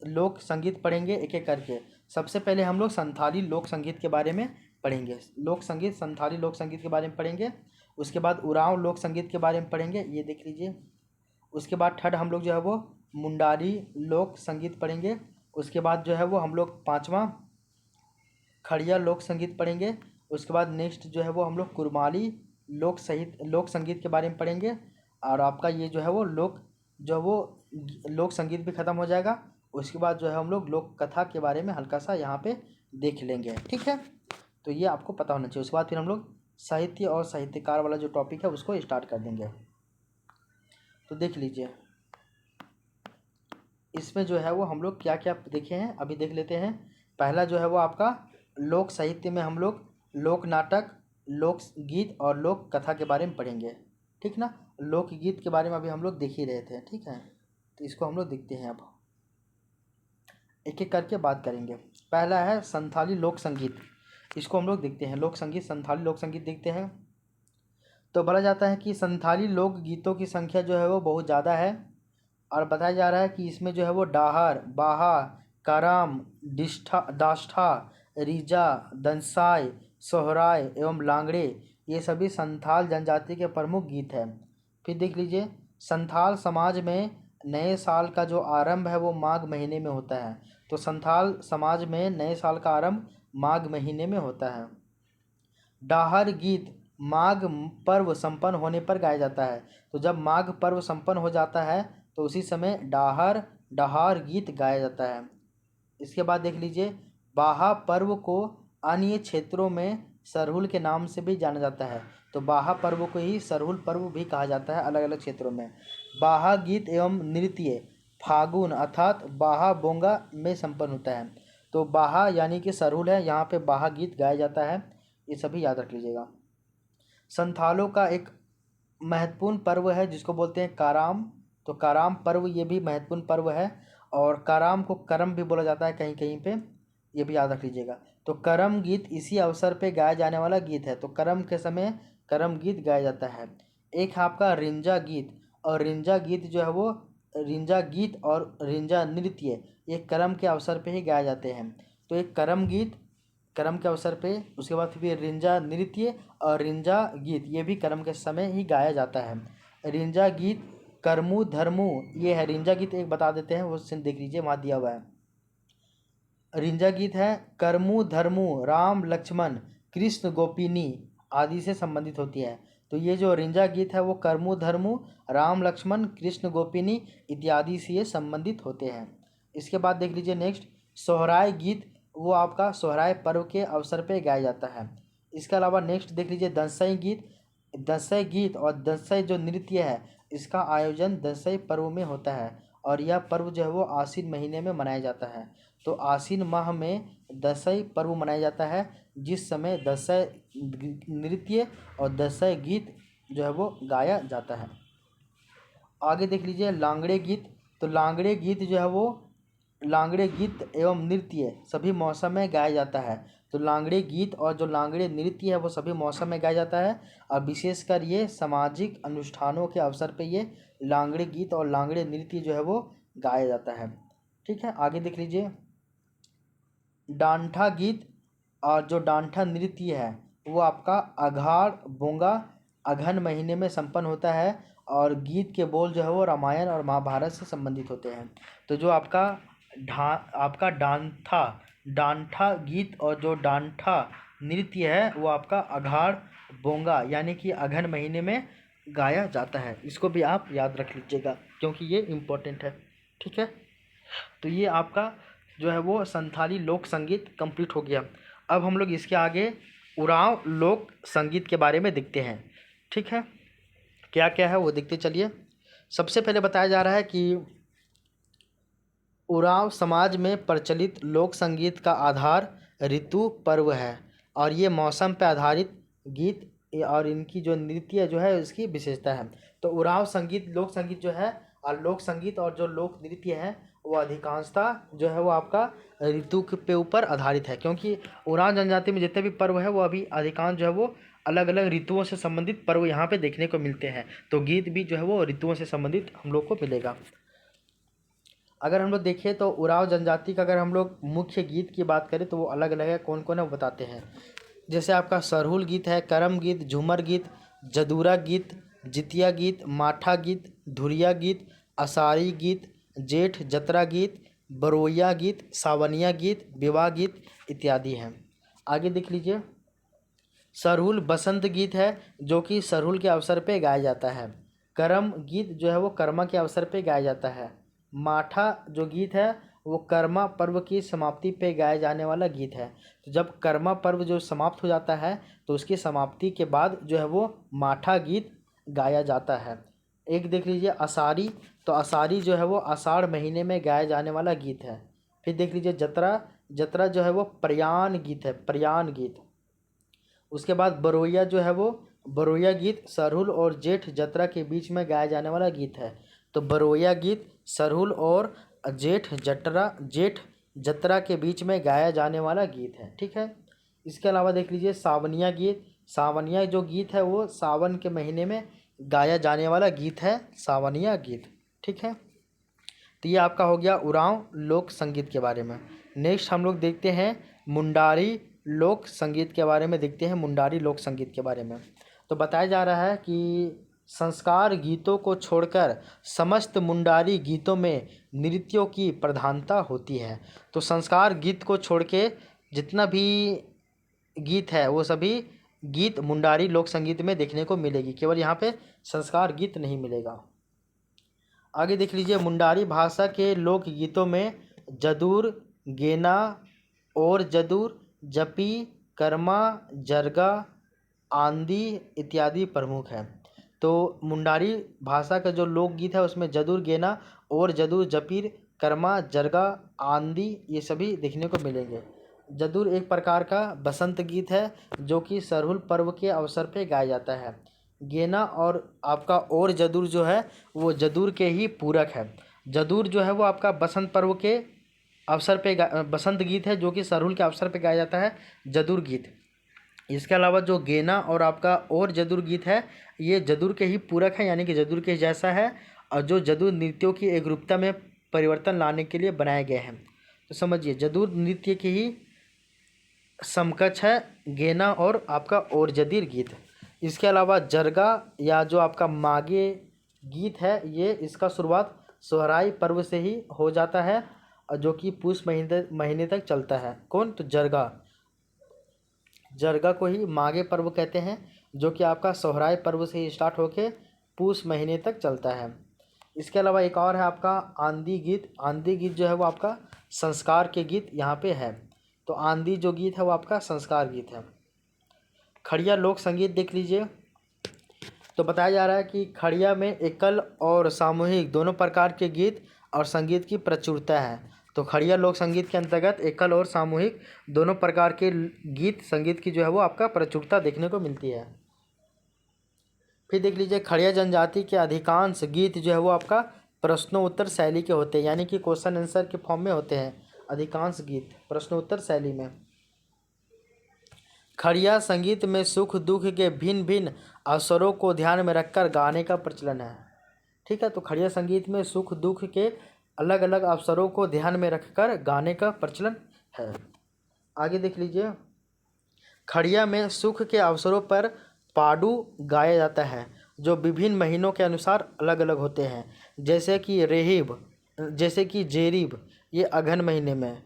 लोक संगीत पढ़ेंगे एक एक करके। सबसे पहले हम लोग संथाली लोक संगीत के बारे में पढ़ेंगे। लोक संगीत संथाली लोक संगीत के बारे में पढ़ेंगे। उसके बाद उरांव लोक संगीत के बारे में पढ़ेंगे, ये देख लीजिए। उसके बाद थर्ड हम लोग जो है वो मुंडारी लोक संगीत पढ़ेंगे। उसके बाद जो है वो हम लोग 5वां खड़िया लोक संगीत पढ़ेंगे। उसके बाद नेक्स्ट जो है वो हम लोग कुरमाली लोक संगीत के बारे में पढ़ेंगे। और आपका ये जो है वो लोक संगीत भी ख़त्म हो जाएगा। उसके बाद जो है हम लोग लोक कथा के बारे में हल्का सा यहाँ पे देख लेंगे। ठीक है, तो ये आपको पता होना चाहिए। उसके बाद फिर हम लोग साहित्य और साहित्यकार वाला जो टॉपिक है उसको स्टार्ट कर देंगे। तो देख लीजिए इसमें जो है वो हम लोग क्या क्या देखे हैं अभी देख लेते हैं। पहला जो है वो आपका लोक साहित्य में हम लोग लोक नाटक, लोक गीत और लोक कथा के बारे में पढ़ेंगे। ठीक ना, लोक गीत के बारे में अभी हम लोग देख ही रहे थे। ठीक है, तो इसको हम लोग देखते हैं, अब एक एक करके बात करेंगे। पहला है संथाली लोक संगीत, इसको हम लोग देखते हैं। लोक संगीत संथाली लोक संगीत देखते हैं। तो बोला जाता है कि संथाली लोक गीतों की संख्या जो है वो बहुत ज़्यादा है और बताया जा रहा है कि इसमें जो है वो डाहर, बाहा, कराम, दाष्ठा, रीजा, दंसाई, सोहराय एवं लांगड़े ये सभी संथाल जनजाति के प्रमुख गीत हैं। फिर देख लीजिए संथाल समाज में नए साल का जो आरंभ है वो माघ महीने में होता है। तो संथाल समाज में नए साल का आरंभ माघ महीने में होता है। डाहर गीत माघ पर्व संपन्न होने पर गाया जाता है। तो जब माघ पर्व संपन्न हो जाता है तो उसी समय डाहर गीत गाया जाता है। इसके बाद देख लीजिए बाहा पर्व को अन्य क्षेत्रों में सरहुल के नाम से भी जाना जाता है। तो बाहा पर्व को ही सरहुल पर्व भी कहा जाता है अलग अलग क्षेत्रों में। बाहा गीत एवं नृत्य फागुन अर्थात बाहा बोंगा में संपन्न होता है। तो बाहा यानी कि सरहुल है, यहाँ पे बाहा गीत गाया जाता है, ये सभी याद रख लीजिएगा। संथालों का एक महत्वपूर्ण पर्व है जिसको बोलते हैं काराम। तो काराम पर्व ये भी महत्वपूर्ण पर्व है और काराम को करम भी बोला जाता है कहीं कहीं पे, ये भी याद रख लीजिएगा। तो करम गीत इसी अवसर पे गाया जाने वाला गीत है। तो करम के समय करम गीत गाया जाता है। एक है आपका रिंजा गीत, और रिंजा गीत जो है वो रिंजा गीत और रिंजा नृत्य ये करम के अवसर पे ही गाए जाते हैं। तो एक करम गीत करम के अवसर पे, उसके बाद फिर रिंजा नृत्य और रिंजा गीत ये भी करम के समय ही गाया जाता है। रिंजा गीत करमू धर्मू ये है। रिंजा गीत एक बता देते हैं, वो देख लीजिए वहाँ दिया हुआ है। रिंजा गीत है करमू धर्मू राम लक्ष्मण कृष्ण गोपिनी आदि से संबंधित होती है। तो ये जो रिंजा गीत है वो करमू धर्मू राम लक्ष्मण कृष्ण गोपिनी इत्यादि से ये संबंधित होते हैं। इसके बाद देख लीजिए नेक्स्ट सोहराय गीत, वो आपका सोहराय पर्व के अवसर पे गाया जाता है। इसके अलावा नेक्स्ट देख लीजिए दंसई गीत। दंसई गीत और दंसई जो नृत्य है इसका आयोजन दशई पर्व में होता है और यह पर्व जो है वो आश्विन महीने में मनाया जाता है। तो आश्विन माह में दशई पर्व मनाया जाता है, जिस समय दशई नृत्य और दशई गीत जो है वो गाया जाता है। आगे देख लीजिए लांगड़े गीत। तो लांगड़े गीत जो है वो लांगड़े गीत एवं नृत्य सभी मौसम में गाया जाता है। तो लांगड़े गीत और जो लांगड़े नृत्य है वो सभी मौसम में गाया जाता है और विशेषकर ये सामाजिक अनुष्ठानों के अवसर पे ये लांगड़े गीत और लांगड़े नृत्य जो है वो गाया जाता है। ठीक है, आगे देख लीजिए डांठा गीत। और जो डांठा नृत्य है वो आपका अघाड़ बोंगा अघन महीने में संपन्न होता है और गीत के बोल जो है वो रामायण और महाभारत से संबंधित होते हैं। तो जो आपका डांठा डांठा गीत और जो डांठा नृत्य है वो आपका अघाड़ बोंगा यानी कि अघन महीने में गाया जाता है। इसको भी आप याद रख लीजिएगा क्योंकि ये इम्पोर्टेंट है। ठीक है, तो ये आपका जो है वो संथाली लोक संगीत कंप्लीट हो गया। अब हम लोग इसके आगे उरांव लोक संगीत के बारे में देखते हैं। ठीक है, क्या क्या है वो देखते चलिए। सबसे पहले बताया जा रहा है कि उरांव समाज में प्रचलित लोक संगीत का आधार ऋतु पर्व है और ये मौसम पर आधारित गीत और इनकी जो नृत्य जो है इसकी विशेषता है। तो उरांव संगीत लोक संगीत जो है और लोक संगीत और जो लोक नृत्य है वो अधिकांशतः जो है वो आपका ऋतु के ऊपर आधारित है, क्योंकि उरांव जनजाति में जितने भी पर्व है वो अभी अधिकांश जो है वो अलग अलग ऋतुओं से संबंधित पर्व यहाँ पे देखने को मिलते हैं। तो गीत भी जो है वो ऋतुओं से संबंधित हम लोग को मिलेगा। अगर हम लोग देखें तो उरांव जनजाति का अगर हम लोग मुख्य गीत की बात करें तो वो अलग अलग है, कौन कौन है वो बताते हैं। जैसे आपका सरहुल गीत है, करम गीत, झूमर गीत, जदूरा गीत, जितिया गीत, माठा गीत, धुरिया गीत, असारी गीत, जेठ जतरा गीत, बरोइया गीत, सावनिया गीत, विवाह गीत इत्यादि हैं। आगे देख लीजिए सरहुल बसंत गीत है जो कि सरहुल के अवसर पे गाया जाता है। करम गीत जो है वो कर्मा के अवसर पे गाया जाता है। माठा जो गीत है वो कर्मा पर्व की समाप्ति पे गाया जाने वाला गीत है। तो जब कर्मा पर्व जो समाप्त हो जाता है तो उसकी समाप्ति के बाद जो है वो माठा गीत गाया जाता है। एक देख लीजिए असारी। तो असारी जो है वो आषाढ़ महीने में गाया जाने वाला गीत है। फिर देख लीजिए जतरा। जतरा जो है वो प्रयाण गीत है, प्रयाण गीत। उसके बाद बरोइया जो है वो बरोइया गीत सरहुल और जेठ जतरा के बीच में गाया जाने वाला गीत है। तो बरोइया गीत सरहुल और जेठ जतरा के बीच में गाया जाने वाला गीत है। ठीक है, इसके अलावा देख लीजिए सावनिया गीत। सावनिया जो गीत है वो सावन के महीने में गाया जाने वाला गीत है, सावनिया गीत। ठीक है, तो ये आपका हो गया उरांव लोक संगीत के बारे में। नेक्स्ट हम लोग देखते हैं मुंडारी लोक संगीत के बारे में। देखते हैं मुंडारी लोक संगीत के बारे में। तो बताया जा रहा है कि संस्कार गीतों को छोड़कर समस्त मुंडारी गीतों में नृत्यों की प्रधानता होती है। तो संस्कार गीत को छोड़ के जितना भी गीत है वो सभी गीत मुंडारी लोक संगीत में देखने को मिलेगी, केवल यहाँ पे संस्कार गीत नहीं मिलेगा। आगे देख लीजिए मुंडारी भाषा के लोक गीतों में जदूर, गेना और जदूर, जपी, कर्मा, जरगा, आंदी इत्यादि प्रमुख हैं। तो मुंडारी भाषा का जो लोकगीत है उसमें जदूर, गेना और जदूर, जपीर, कर्मा, जरगा, आंदी ये सभी देखने को मिलेंगे। जदूर एक प्रकार का बसंत गीत है जो कि सरहुल पर्व के अवसर पे गाया जाता है। गेना और आपका और जदूर जो है वो जदूर के ही पूरक है। जदूर जो है वो आपका बसंत पर्व के अवसर पे बसंत गीत है जो कि सरहुल के अवसर पे गाया जाता है, जदूर गीत। इसके अलावा जो गेना और आपका और जदूर गीत है ये जदूर के ही पूरक है, यानी कि जदूर के जैसा है और जो जदूर नृत्यों की एकरूपता में परिवर्तन लाने के लिए बनाए गए हैं। तो समझिए जदूर नृत्य की ही समकक्ष है गेना और आपका और जदीर गीत। इसके अलावा जरगा या जो आपका मागे गीत है ये इसका शुरुआत सोहराई पर्व से ही हो जाता है और जो कि पुष महीने तक चलता है। कौन? तो जरगा। जरगा को ही मागे पर्व कहते हैं जो कि आपका सोहराई पर्व से ही स्टार्ट होके पुष महीने तक चलता है। इसके अलावा एक और है आपका आंधी गीत। आंधी गीत जो है वो आपका संस्कार के गीत यहाँ पे है। तो आंधी जो गीत है वो आपका संस्कार गीत है। खड़िया लोक संगीत देख लीजिए। तो बताया जा रहा है कि खड़िया में एकल और सामूहिक दोनों प्रकार के गीत और संगीत की प्रचुरता है। तो खड़िया लोक संगीत के अंतर्गत एकल और सामूहिक दोनों प्रकार के गीत संगीत की जो है वो आपका प्रचुरता देखने को मिलती है। फिर देख लीजिए, खड़िया जनजाति के अधिकांश गीत जो है वो आपका प्रश्नोत्तर शैली के होते हैं, यानी कि क्वेश्चन आंसर के फॉर्म में होते हैं। अधिकांश गीत प्रश्नोत्तर शैली में। खड़िया संगीत में सुख दुख के भिन्न भिन्न अवसरों को ध्यान में रखकर गाने का प्रचलन है। ठीक है, तो खड़िया संगीत में सुख दुख के अलग अलग अवसरों को ध्यान में रखकर गाने का प्रचलन है। आगे देख लीजिए, खड़िया में सुख के अवसरों पर पाडू गाया जाता है, जो विभिन्न महीनों के अनुसार अलग अलग होते हैं। जैसे कि जेरीब ये अगहन महीने में,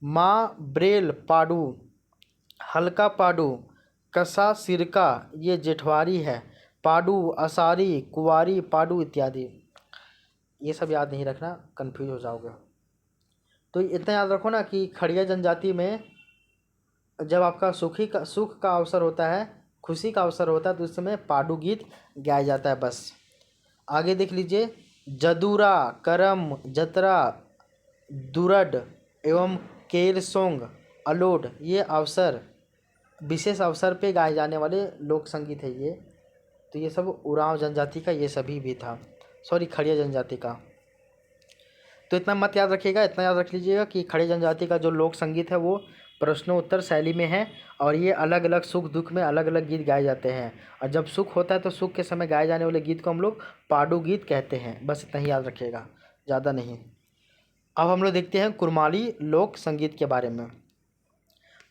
माँ ब्रेल पाडू, हल्का पाडू, कसा सिरका ये जेठवारी है, पाडू असारी, कुवारी पाडू इत्यादि। ये सब याद नहीं रखना, कंफ्यूज हो जाओगे। तो इतना याद रखो ना कि खड़िया जनजाति में जब आपका सुख का अवसर होता है, खुशी का अवसर होता है, तो उस समय पाडू गीत गाया जाता है बस। आगे देख लीजिए, जदूरा, करम, जतरा, दुरड एवं केरसोंग, अलोड ये विशेष अवसर पे गाए जाने वाले लोक संगीत है ये। तो ये सब उरांव जनजाति का ये सभी भी था, खड़िया जनजाति का। तो इतना मत याद रखिएगा, इतना याद रख लीजिएगा कि खड़िया जनजाति का जो लोक संगीत है वो प्रश्नोत्तर शैली में है, और ये अलग अलग सुख दुख में अलग अलग गीत गाए जाते हैं। और जब सुख होता है तो सुख के समय गाए जाने वाले गीत को हम लोग पाडू गीत कहते हैं। बस इतना ही याद रखिएगा, ज़्यादा नहीं। अब हम लोग देखते हैं कुरमाली लोक संगीत के बारे में।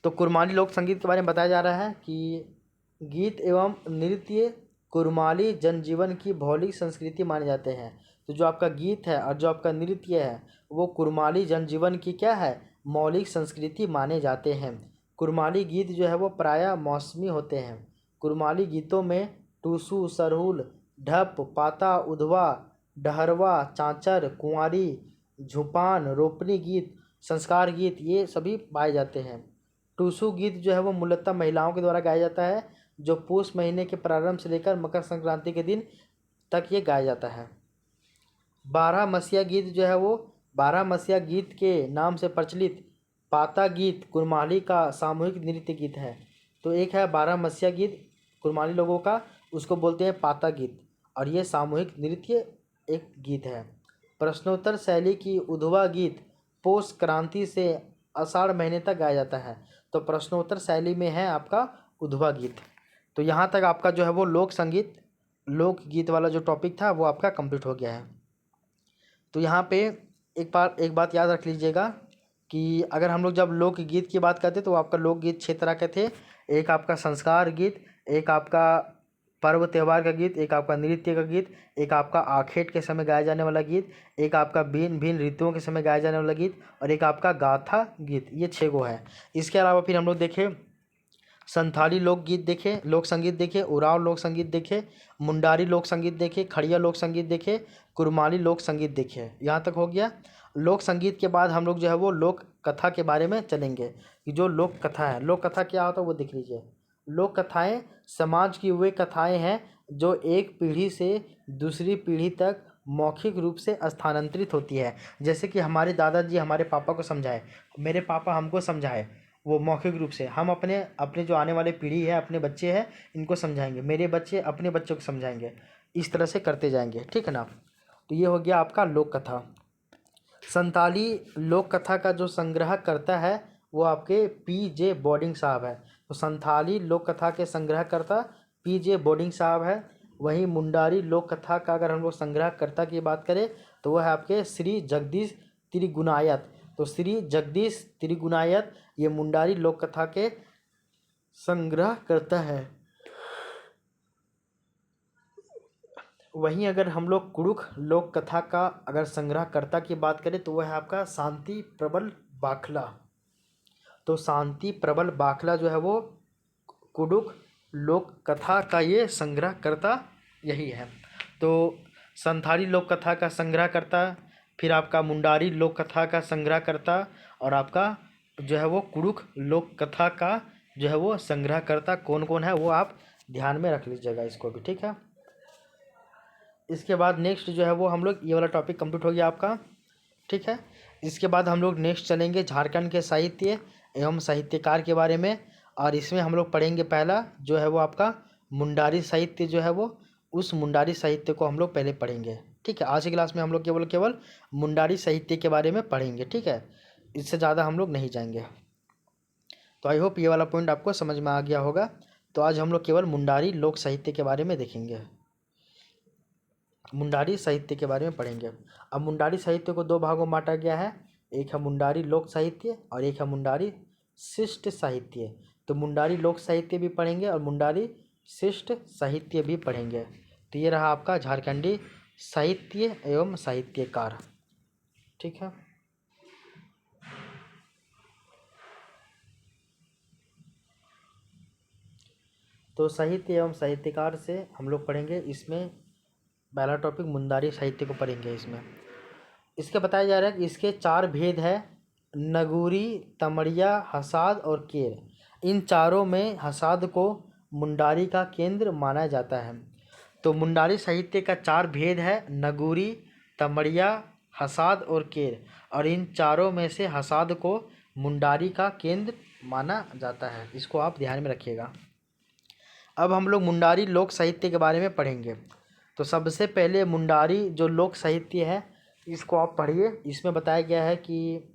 तो कुरमाली लोक संगीत के बारे में बताया जा रहा है कि गीत एवं नृत्य कुरमाली जनजीवन की भौतिक संस्कृति माने जाते हैं। तो जो आपका गीत है और जो आपका नृत्य है वो कुरमाली जनजीवन की क्या है, मौलिक संस्कृति माने जाते हैं। कुरमाली गीत जो है वो प्रायः मौसमी होते हैं। कुरमाली गीतों में टूसू, सरहुल, ढप, पाता, उधवा, डहरवा, चांचर, कुंवारी, झुपान, रोपनी गीत, संस्कार गीत ये सभी पाए जाते हैं। टूसू गीत जो है वो मूलतः महिलाओं के द्वारा गाया जाता है, जो पूष महीने के प्रारंभ से लेकर मकर संक्रांति के दिन तक ये गाया जाता है। बारहमसिया गीत जो है वो बारहमसिया गीत के नाम से प्रचलित पाता गीत कुरमाली का सामूहिक नृत्य गीत है। तो एक है बारहमसिया गीत कुरमाली लोगों का, उसको बोलते हैं पाता गीत, और ये सामूहिक नृत्य एक गीत है। प्रश्नोत्तर शैली की उधवा गीत पौष क्रांति से आषाढ़ महीने तक गाया जाता है। तो प्रश्नोत्तर शैली में है आपका उधवा गीत। तो यहाँ तक आपका जो है वो लोक गीत वाला जो टॉपिक था वो आपका कंप्लीट हो गया है। तो यहाँ पे एक बात याद रख लीजिएगा कि अगर हम लोग जब लोक गीत की बात करते तो आपका लोकगीत 6 तरह के थे। एक आपका संस्कार गीत, एक आपका पर्व त्यौहार का गीत, एक आपका नृत्य का गीत, एक आपका आखेट के समय गाया जाने वाला गीत, एक आपका भिन्न भिन्न ऋतुओं के समय गाया जाने वाला गीत, और एक आपका गाथा गीत। ये 6 गो है। इसके अलावा फिर हम लोग देखें संथाली लोकगीत देखे, लोक संगीत देखे, उरांव लोक संगीत देखे, मुंडारी लोक संगीत देखे, खड़िया लोक संगीत देखे, कुरमाली लोक संगीत देखे। यहाँ तक हो गया। लोक संगीत के बाद हम लोग जो है वो लोक कथा के बारे में चलेंगे कि जो लोक कथा है, लोक कथा क्या होता है वो देख लीजिए। लोक कथाएँ समाज की वे कथाएँ हैं जो एक पीढ़ी से दूसरी पीढ़ी तक मौखिक रूप से स्थानांतरित होती है। जैसे कि हमारे दादाजी हमारे पापा को समझाए, मेरे पापा हमको समझाए, वो मौखिक रूप से हम अपने जो आने वाले पीढ़ी है, अपने बच्चे हैं, इनको समझाएंगे, मेरे बच्चे अपने बच्चों को समझाएंगे, इस तरह से करते जाएंगे। ठीक है ना। तो ये हो गया आपका लोक कथा। संताली लोक कथा का जो संग्रह करता है वो आपके पी.जे. बोर्डिंग साहब है। तो संथाली लोक कथा के संग्रहकर्ता पी.जे. बोर्डिंग साहब है। वहीं मुंडारी लोक कथा का अगर हम लोग संग्रहकर्ता की बात करें तो वह है आपके श्री जगदीश त्रिगुणायत। तो श्री जगदीश त्रिगुणायत ये मुंडारी लोक कथा के संग्रह करता है। वहीं अगर हम लोग कुड़ुख लोक कथा का अगर संग्रहकर्ता की बात करें तो वह है आपका शांति प्रबल बाखला। तो शांति प्रबल बाखला जो है वो कुड़ुख लोक कथा का ये संग्रहकर्ता यही है। तो संथाली लोक कथा का संग्रहकर्ता, फिर आपका मुंडारी लोक कथा का संग्रहकर्ता, और आपका जो है वो कुड़ुख लोक कथा का जो है वो संग्रहकर्ता कौन कौन है वो आप ध्यान में रख लीजिएगा इसको भी। ठीक है। इसके बाद नेक्स्ट जो है वो हम लोग, ये वाला टॉपिक कंप्लीट हो गया आपका, ठीक है। इसके बाद हम लोग नेक्स्ट चलेंगे झारखंड के साहित्य एवं साहित्यकार के बारे में, और इसमें हम लोग पढ़ेंगे पहला जो है वो आपका मुंडारी साहित्य जो है वो, उस मुंडारी साहित्य को हम लोग पहले पढ़ेंगे, ठीक है। आज की क्लास में हम लोग केवल मुंडारी साहित्य के बारे में पढ़ेंगे, ठीक है। इससे ज़्यादा हम लोग नहीं जाएंगे। तो आई होप ये वाला पॉइंट आपको समझ में आ गया होगा। तो आज हम लोग केवल मुंडारी लोक साहित्य के बारे में देखेंगे, मुंडारी साहित्य के बारे में पढ़ेंगे। अब मुंडारी साहित्य को 2 भागों में बांटा गया है, एक है मुंडारी लोक साहित्य और एक है मुंडारी शिष्ट साहित्य। तो मुंडारी लोक साहित्य भी पढ़ेंगे और मुंडारी शिष्ट साहित्य भी पढ़ेंगे। तो ये रहा आपका झारखंडी साहित्य एवं साहित्यकार, ठीक है। तो साहित्य एवं साहित्यकार से हम लोग पढ़ेंगे, इसमें पहला टॉपिक मुंडारी साहित्य को पढ़ेंगे। इसमें इसके बताया जा रहा है कि इसके 4 भेद है, नगूरी, तमड़िया, हसाद और केर। इन चारों में हसाद को मुंडारी का केंद्र माना जाता है। तो मुंडारी साहित्य का 4 भेद है, नगूरी, तमड़िया, हसाद और केर, और इन चारों में से हसाद को मुंडारी का केंद्र माना जाता है। इसको आप ध्यान में रखिएगा। अब हम लोग मुंडारी लोक साहित्य के बारे में पढ़ेंगे। तो सबसे पहले मुंडारी जो लोक साहित्य है इसको आप पढ़िए। इसमें बताया गया है कि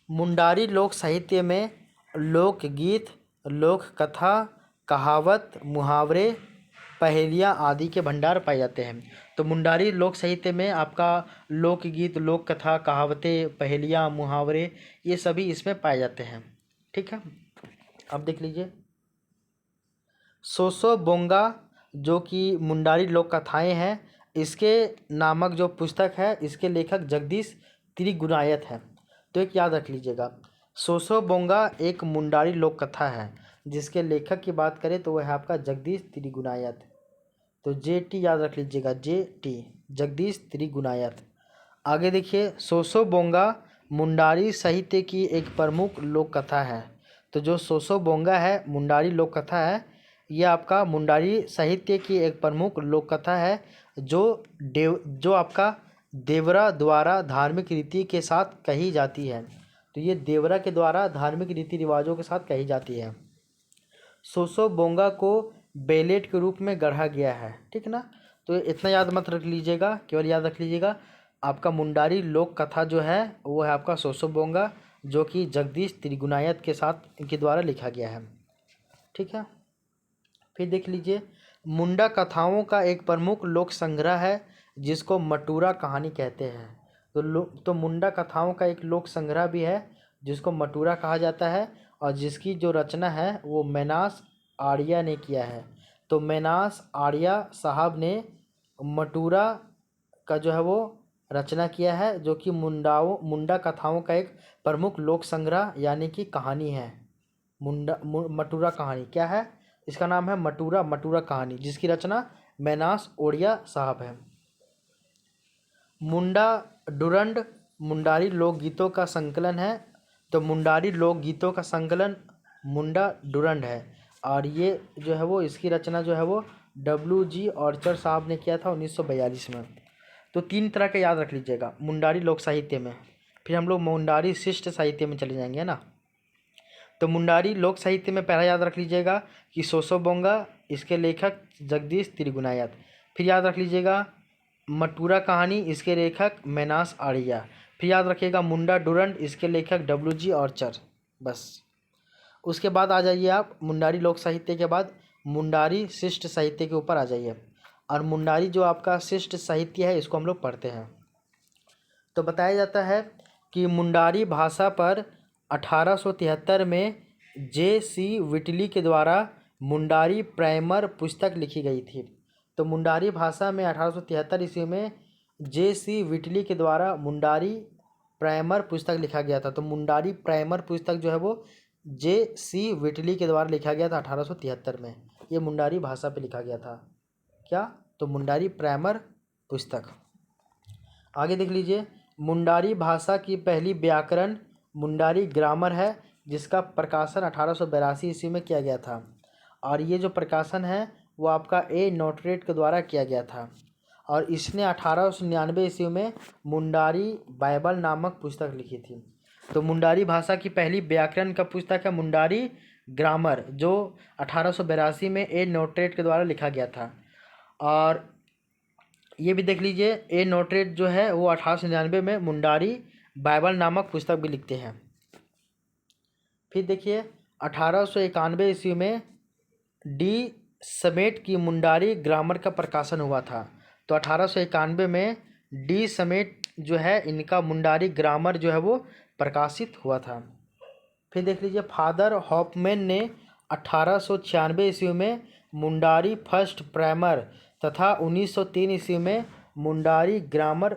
मुंडारी लोक साहित्य में लोकगीत, लोक कथा, कहावत, मुहावरे, पहेलियाँ आदि के भंडार पाए जाते हैं। तो मुंडारी लोक साहित्य में आपका लोकगीत, लोक कथा, कहावतें, पहेलियाँ, मुहावरे, ये सभी इसमें पाए जाते हैं, ठीक है। अब देख लीजिए, सोसो बोंगा जो कि मुंडारी लोक कथाएँ हैं, इसके नामक जो पुस्तक है इसके लेखक जगदीश त्रिगुणायत है। तो एक याद रख लीजिएगा, सोसो बोंगा एक मुंडारी लोक कथा है, जिसके लेखक की बात करें तो वह है आपका जगदीश त्रिगुणायत। तो JT याद रख लीजिएगा, JT जगदीश त्रिगुणायत। आगे देखिए, सोसो बोंगा मुंडारी साहित्य की एक प्रमुख लोक कथा है। तो जो सोसो बोंगा है मुंडारी लोक कथा है, यह आपका मुंडारी साहित्य की एक प्रमुख लोक कथा है, जो आपका देवरा द्वारा धार्मिक रीति के साथ कही जाती है। तो ये देवरा के द्वारा धार्मिक रीति रिवाजों के साथ कही जाती है। सोसो बोंगा को बेलेट के रूप में गढ़ा गया है, ठीक ना। तो इतना याद मत रख लीजिएगा, केवल याद रख लीजिएगा आपका मुंडारी लोक कथा जो है वो है आपका सोसो बोंगा, जो कि जगदीश त्रिगुणायत के साथ इनके द्वारा लिखा गया है, ठीक है। फिर देख लीजिए, मुंडा कथाओं का एक प्रमुख लोक संग्रह है जिसको मटूरा कहानी कहते हैं। तो मुंडा कथाओं का एक लोक संग्रह भी है जिसको मटूरा कहा जाता है, और जिसकी जो रचना है वो मैनास आर्या ने किया है। तो मैनास आर्या साहब ने मटूरा का जो है वो रचना किया है, जो कि मुंडा कथाओं का एक प्रमुख लोक संग्रह यानी कि कहानी है। मटूरा कहानी क्या है, इसका नाम है मटूरा कहानी, जिसकी रचना मैनास ओडिया साहब है। मुंडा डुरंड मुंडारी लोकगीतों का संकलन है। तो मुंडारी लोकगीतों का संकलन मुंडा डुरंड है, और ये जो है वो इसकी रचना जो है वो WG ऑर्चर साहब ने किया था 1942 में। तो 3 तरह के याद रख लीजिएगा मुंडारी लोक साहित्य में। फिर हम लोग मुंडारी शिष्ट साहित्य में चले जाएंगे, है ना। तो मुंडारी लोक साहित्य में पहला याद रख लीजिएगा कि सोसो बोंगा, इसके लेखक जगदीश त्रिगुणायत। फिर याद रख लीजिएगा मटूरा कहानी, इसके लेखक मैनास आर्या। फिर याद रखिएगा मुंडा डुरंड, इसके लेखक WG ऑर्चर। बस उसके बाद आ जाइए आप मुंडारी लोक साहित्य के बाद मुंडारी शिष्ट साहित्य के ऊपर आ जाइए, और मुंडारी जो आपका शिष्ट साहित्य है इसको हम लोग पढ़ते हैं। तो बताया जाता है कि मुंडारी भाषा पर 1873 में JC विटली के द्वारा मुंडारी प्राइमर पुस्तक लिखी गई थी। तो मुंडारी भाषा में 1873 ईस्वी में JC विटली के द्वारा मुंडारी प्राइमर पुस्तक लिखा गया था। तो मुंडारी प्राइमर पुस्तक जो है वो JC विटली के द्वारा लिखा गया था 1873 में। ये मुंडारी भाषा पे लिखा गया था क्या, तो मुंडारी प्राइमर पुस्तक। आगे देख लीजिए, मुंडारी भाषा की पहली व्याकरण मुंडारी ग्रामर है, जिसका प्रकाशन 1882 ईस्वी में किया गया था, और ये जो प्रकाशन है वो आपका A नोटरेट के द्वारा किया गया था। और इसने 1899 ईस्वी में मुंडारी बाइबल नामक पुस्तक लिखी थी। तो मुंडारी भाषा की पहली व्याकरण का पुस्तक है मुंडारी ग्रामर, जो 1882 में ए नोटरेट के द्वारा लिखा गया था। और ये भी देख लीजिए, ए नोटरेट जो है वो 1899 में मुंडारी बाइबल नामक पुस्तक भी लिखते हैं। फिर देखिए 1891 ईस्वी में डी समेट की मुंडारी ग्रामर का प्रकाशन हुआ था। तो 1891 में डी समेट जो है इनका मुंडारी ग्रामर जो है वो प्रकाशित हुआ था। फिर देख लीजिए फादर हॉफमैन ने 1896 ईस्वी में मुंडारी फर्स्ट प्राइमर तथा 1903 ईस्वी में मुंडारी ग्रामर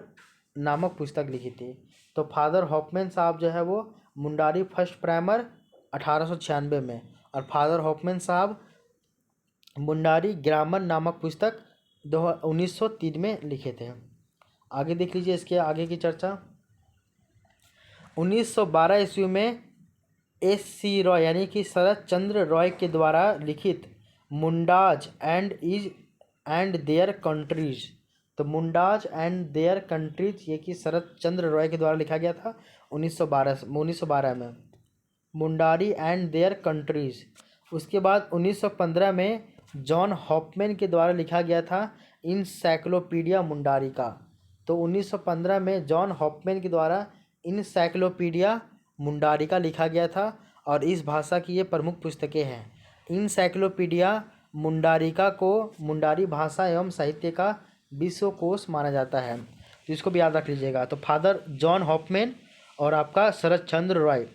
नामक पुस्तक लिखी थी। तो फादर हॉफमैन साहब जो है वो मुंडारी फर्स्ट प्राइमर 1896 में, और फादर हॉफमैन साहब मुंडारी ग्रामर नामक पुस्तक 1903 में लिखे थे। आगे देख लीजिए इसके आगे की चर्चा। 1912 ईस्वी में एस.सी. रॉय यानी कि शरद चंद्र रॉय के द्वारा लिखित मुंडाज एंड देयर कंट्रीज। तो मुंडाज एंड देयर कंट्रीज ये कि शरद चंद्र रॉय के द्वारा लिखा गया था 1912 में, मुंडारी एंड देयर कंट्रीज। उसके बाद 1915 में जॉन हॉफमैन के द्वारा लिखा गया था इनसाइक्लोपीडिया मुंडारी का। तो 1915 में जॉन हॉफमैन के द्वारा इनसाइक्लोपीडिया मुंडारी का लिखा गया था, और इस भाषा की ये प्रमुख पुस्तकें हैं। इनसाइक्लोपीडिया मुंडारिका को मुंडारी भाषा एवं साहित्य का विश्वकोश माना जाता है, तो इसको भी याद रख लीजिएगा। तो फादर जॉन हॉफमैन और आपका शरद चंद्र रॉय,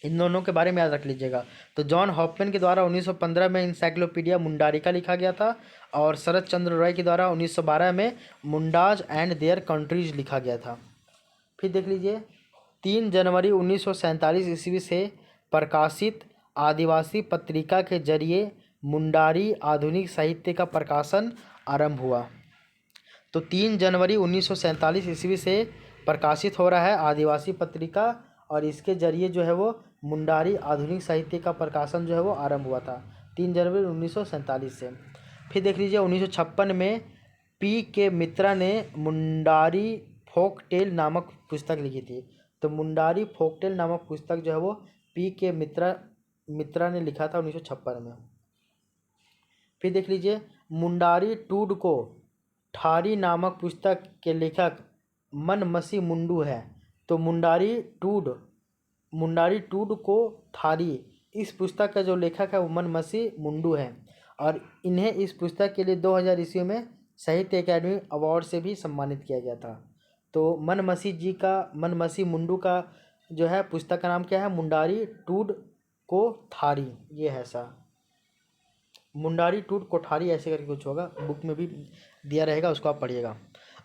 इन दोनों के बारे में याद रख लीजिएगा। तो जॉन हॉफमैन के द्वारा 1915 में इंसाइक्लोपीडिया मुंडारिका लिखा गया था, और शरद चंद्र रॉय के द्वारा 1912 में मुंडाज एंड देयर कंट्रीज लिखा गया था। फिर देख लीजिए 3 जनवरी 1947 ईस्वी से प्रकाशित आदिवासी पत्रिका के जरिए मुंडारी आधुनिक साहित्य का प्रकाशन आरंभ हुआ। तो 3 जनवरी 1947 ईस्वी से प्रकाशित हो रहा है आदिवासी पत्रिका, और इसके जरिए जो है वो मुंडारी आधुनिक साहित्य का प्रकाशन जो है वो आरंभ हुआ था 3 जनवरी 1947 से। फिर देख लीजिए 1956 में पी के मित्रा ने मुंडारी फोक टेल नामक पुस्तक लिखी थी। तो मुंडारी फोक टेल नामक पुस्तक जो है वो पी के मित्रा ने लिखा था 1956 में। फिर देख लीजिए मुंडारी टूड को ठारी नामक पुस्तक के लेखक मनमसी मुंडू है। तो मुंडारी टूड को थारी इस पुस्तक का जो लेखक है वो मनमसी मुंडू है, और इन्हें इस पुस्तक के लिए 2000 ईस्वी में साहित्य अकादमी अवार्ड से भी सम्मानित किया गया था। तो मनमसी मुंडू का जो है पुस्तक का नाम क्या है, मुंडारी टूड को थारी, ये है सा मुंडारी टूड कोठारी ऐसे करके कुछ होगा, बुक में भी दिया रहेगा, उसको आप पढ़िएगा।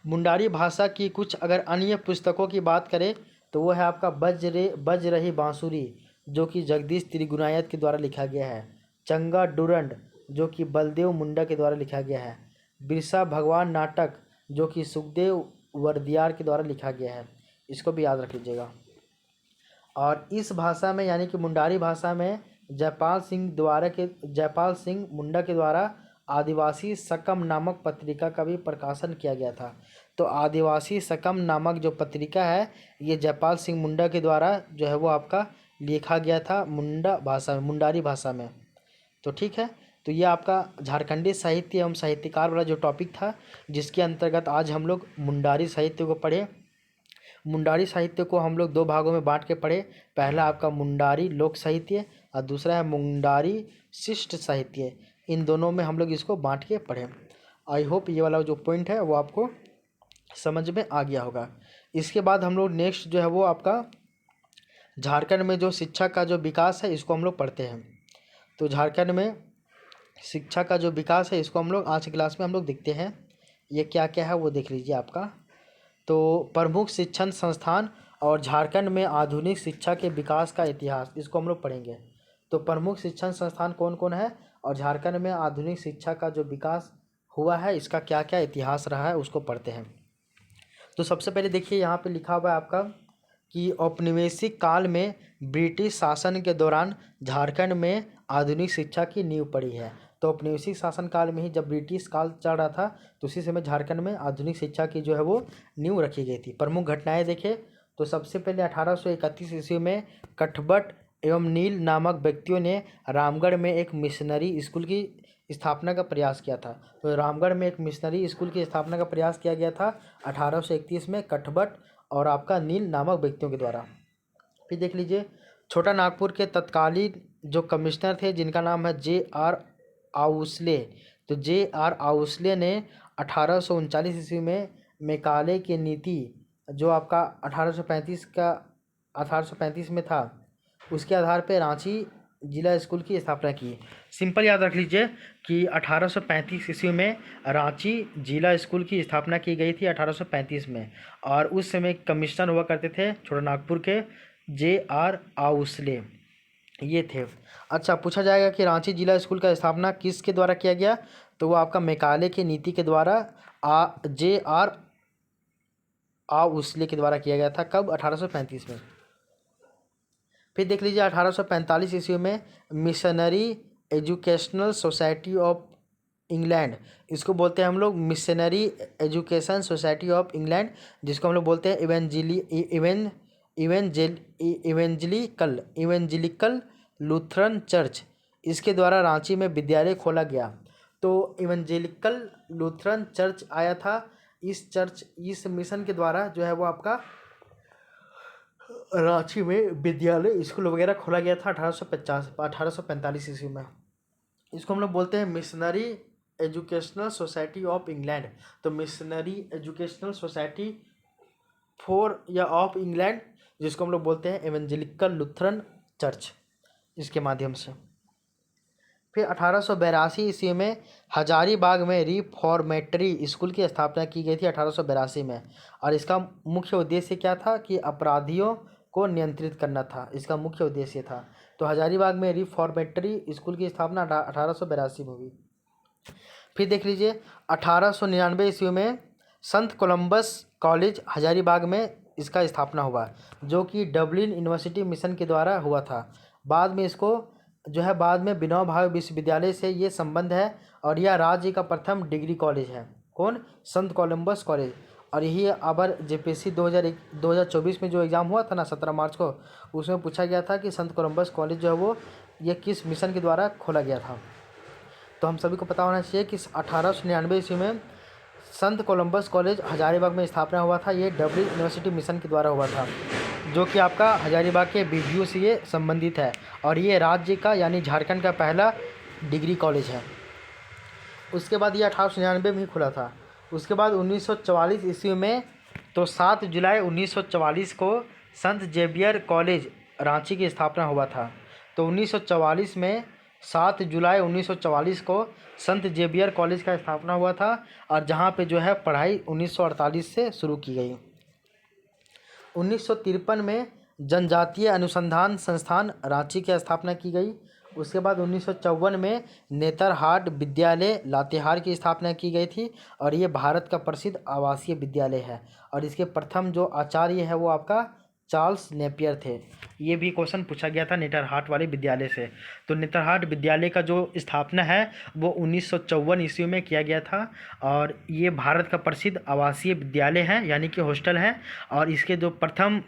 मुंडारी भाषा की कुछ अगर अन्य पुस्तकों की बात करें तो वो है आपका बज रही बांसुरी, जो कि जगदीश त्रिगुणायत के द्वारा लिखा गया है। चंगा डुरंड, जो कि बलदेव मुंडा के द्वारा लिखा गया है। बिरसा भगवान नाटक, जो कि सुखदेव वर्दियार के द्वारा लिखा गया है, इसको भी याद रख लीजिएगा। और इस भाषा में यानी कि मुंडारी भाषा में जयपाल सिंह मुंडा के द्वारा आदिवासी सकम नामक पत्रिका का भी प्रकाशन किया गया था। तो आदिवासी सकम नामक जो पत्रिका है ये जयपाल सिंह मुंडा के द्वारा जो है वो आपका लिखा गया था मुंडारी भाषा में। तो ठीक है, तो ये आपका झारखंडी साहित्य एवं साहित्यकार वाला जो टॉपिक था, जिसके अंतर्गत आज हम लोग मुंडारी साहित्य को पढ़े। मुंडारी साहित्य को हम लोग 2 भागों में बांट के पढ़े। पहला आपका मुंडारी लोक साहित्य और दूसरा है मुंडारी शिष्ट साहित्य। इन दोनों में हम लोग इसको बांट के पढ़े। आई होप ये वाला जो पॉइंट है वो आपको समझ में आ गया होगा। इसके बाद हम लोग नेक्स्ट जो है वो आपका झारखंड में जो शिक्षा का जो विकास है इसको हम लोग पढ़ते हैं। तो झारखंड में शिक्षा का जो विकास है इसको हम लोग आज की क्लास में हम लोग देखते हैं। ये क्या क्या है वो देख लीजिए आपका। तो प्रमुख शिक्षण संस्थान और झारखंड में आधुनिक शिक्षा के विकास का इतिहास, इसको हम लोग पढ़ेंगे। तो प्रमुख शिक्षण संस्थान कौन कौन है और झारखंड में आधुनिक शिक्षा का जो विकास हुआ है इसका क्या क्या इतिहास रहा है उसको पढ़ते हैं। तो सबसे पहले देखिए यहाँ पे लिखा हुआ है आपका कि औपनिवेशिक काल में ब्रिटिश शासन के दौरान झारखंड में आधुनिक शिक्षा की नींव पड़ी है। तो औपनिवेशिक शासनकाल में ही जब ब्रिटिश काल चल रहा था तो उसी समय झारखंड में आधुनिक शिक्षा की जो है वो नींव रखी गई थी। प्रमुख घटनाएं देखें तो सबसे पहले 1831 ईस्वी में कठबट एवं नील नामक व्यक्तियों ने रामगढ़ में एक मिशनरी स्कूल की स्थापना का प्रयास किया था। तो रामगढ़ में एक मिशनरी स्कूल की स्थापना का प्रयास किया गया था 1831 में कठबट और आपका नील नामक व्यक्तियों के द्वारा। फिर देख लीजिए छोटा नागपुर के तत्कालीन जो कमिश्नर थे जिनका नाम है J.R. आउसले। तो J.R. आउसले ने 1839 ईस्वी में मेकाले की नीति जो आपका 1835 में था उसके आधार पर रांची जिला स्कूल की स्थापना की। सिंपल याद रख लीजिए कि 1835 ईस्वी में रांची जिला स्कूल की स्थापना की गई थी 1835 में, और उस समय कमिश्नर हुआ करते थे छोटा नागपुर के J.R. आउसले, ये थे। अच्छा, पूछा जाएगा कि रांची जिला स्कूल का स्थापना किसके द्वारा किया गया, तो वो आपका मेकाले की नीति के द्वारा J.R. आउसले के द्वारा किया गया था। कब? 1835 में। फिर देख लीजिए 1845 ईस्वी में missionary educational society of England, इसको बोलते हैं हम लोग missionary education society of England, जिसको हम लोग बोलते हैं इवेंजलिकल लूथरन चर्च, इसके द्वारा रांची में विद्यालय खोला गया। तो इवेंजलिकल लूथरन चर्च आया था। इस मिशन के द्वारा जो है वो आपका रांची में विद्यालय स्कूल वगैरह खोला गया था 1845 ईस्वी में। इसको हम लोग बोलते हैं missionary educational society of England. तो मिशनरी एजुकेशनल सोसाइटी फॉर या ऑफ इंग्लैंड, जिसको हम लोग बोलते हैं एवेंजेलिकल लूथरन चर्च, इसके माध्यम से। फिर 1882 ईस्वी में हजारीबाग में रिफॉर्मेटरी स्कूल की स्थापना की गई थी 1882 में, और इसका मुख्य उद्देश्य क्या था कि अपराधियों को नियंत्रित करना था, इसका मुख्य उद्देश्य था। तो हजारीबाग में रिफॉर्मेटरी स्कूल की स्थापना 1882 में हुई। फिर देख लीजिए 1899 ईस्वी में संत कोलंबस कॉलेज हजारीबाग में इसका स्थापना हुआ, जो कि डबलिन यूनिवर्सिटी मिशन के द्वारा हुआ था। बाद में इसको जो है बाद में विनोबा भावे विश्वविद्यालय से ये संबंध है, और यह राज्य का प्रथम डिग्री कॉलेज है। कौन? संत कोलंबस कॉलेज। और यही अबर जेपीएससी 2024 में जो एग्ज़ाम हुआ था ना 17 मार्च को, उसमें पूछा गया था कि संत कोलंबस कॉलेज जो है वो ये किस मिशन के द्वारा खोला गया था। तो हम सभी को पता होना चाहिए कि 1899 ईस्वी में संत कोलंबस कॉलेज हजारीबाग में स्थापना हुआ था। ये डबलिन यूनिवर्सिटी मिशन के द्वारा हुआ था, जो कि आपका हजारीबाग के बीबीयू से ये संबंधित है, और ये राज्य का यानी झारखंड का पहला डिग्री कॉलेज है। उसके बाद ये 1899 में ही खुला था। उसके बाद 1944 ईस्वी में तो 7 जुलाई 1944 को संत जेवियर कॉलेज रांची की स्थापना हुआ था। तो 1944 में 7 जुलाई 1944 को संत जेवियर कॉलेज का स्थापना हुआ था, और जहाँ पे जो है पढ़ाई 1948 से शुरू की गई। 1953 में जनजातीय अनुसंधान संस्थान रांची की स्थापना की गई। उसके बाद 1954 में नेतरहाट विद्यालय लातेहार की स्थापना की गई थी, और ये भारत का प्रसिद्ध आवासीय विद्यालय है, और इसके प्रथम जो आचार्य है वो आपका चार्ल्स नेपियर थे। ये भी क्वेश्चन पूछा गया था नेतरहाट वाले विद्यालय से। तो नेतरहाट विद्यालय का जो स्थापना है वो 1954 ईस्वी में किया गया था, और ये भारत का प्रसिद्ध आवासीय विद्यालय है यानी कि हॉस्टल है, और इसके जो प्रथम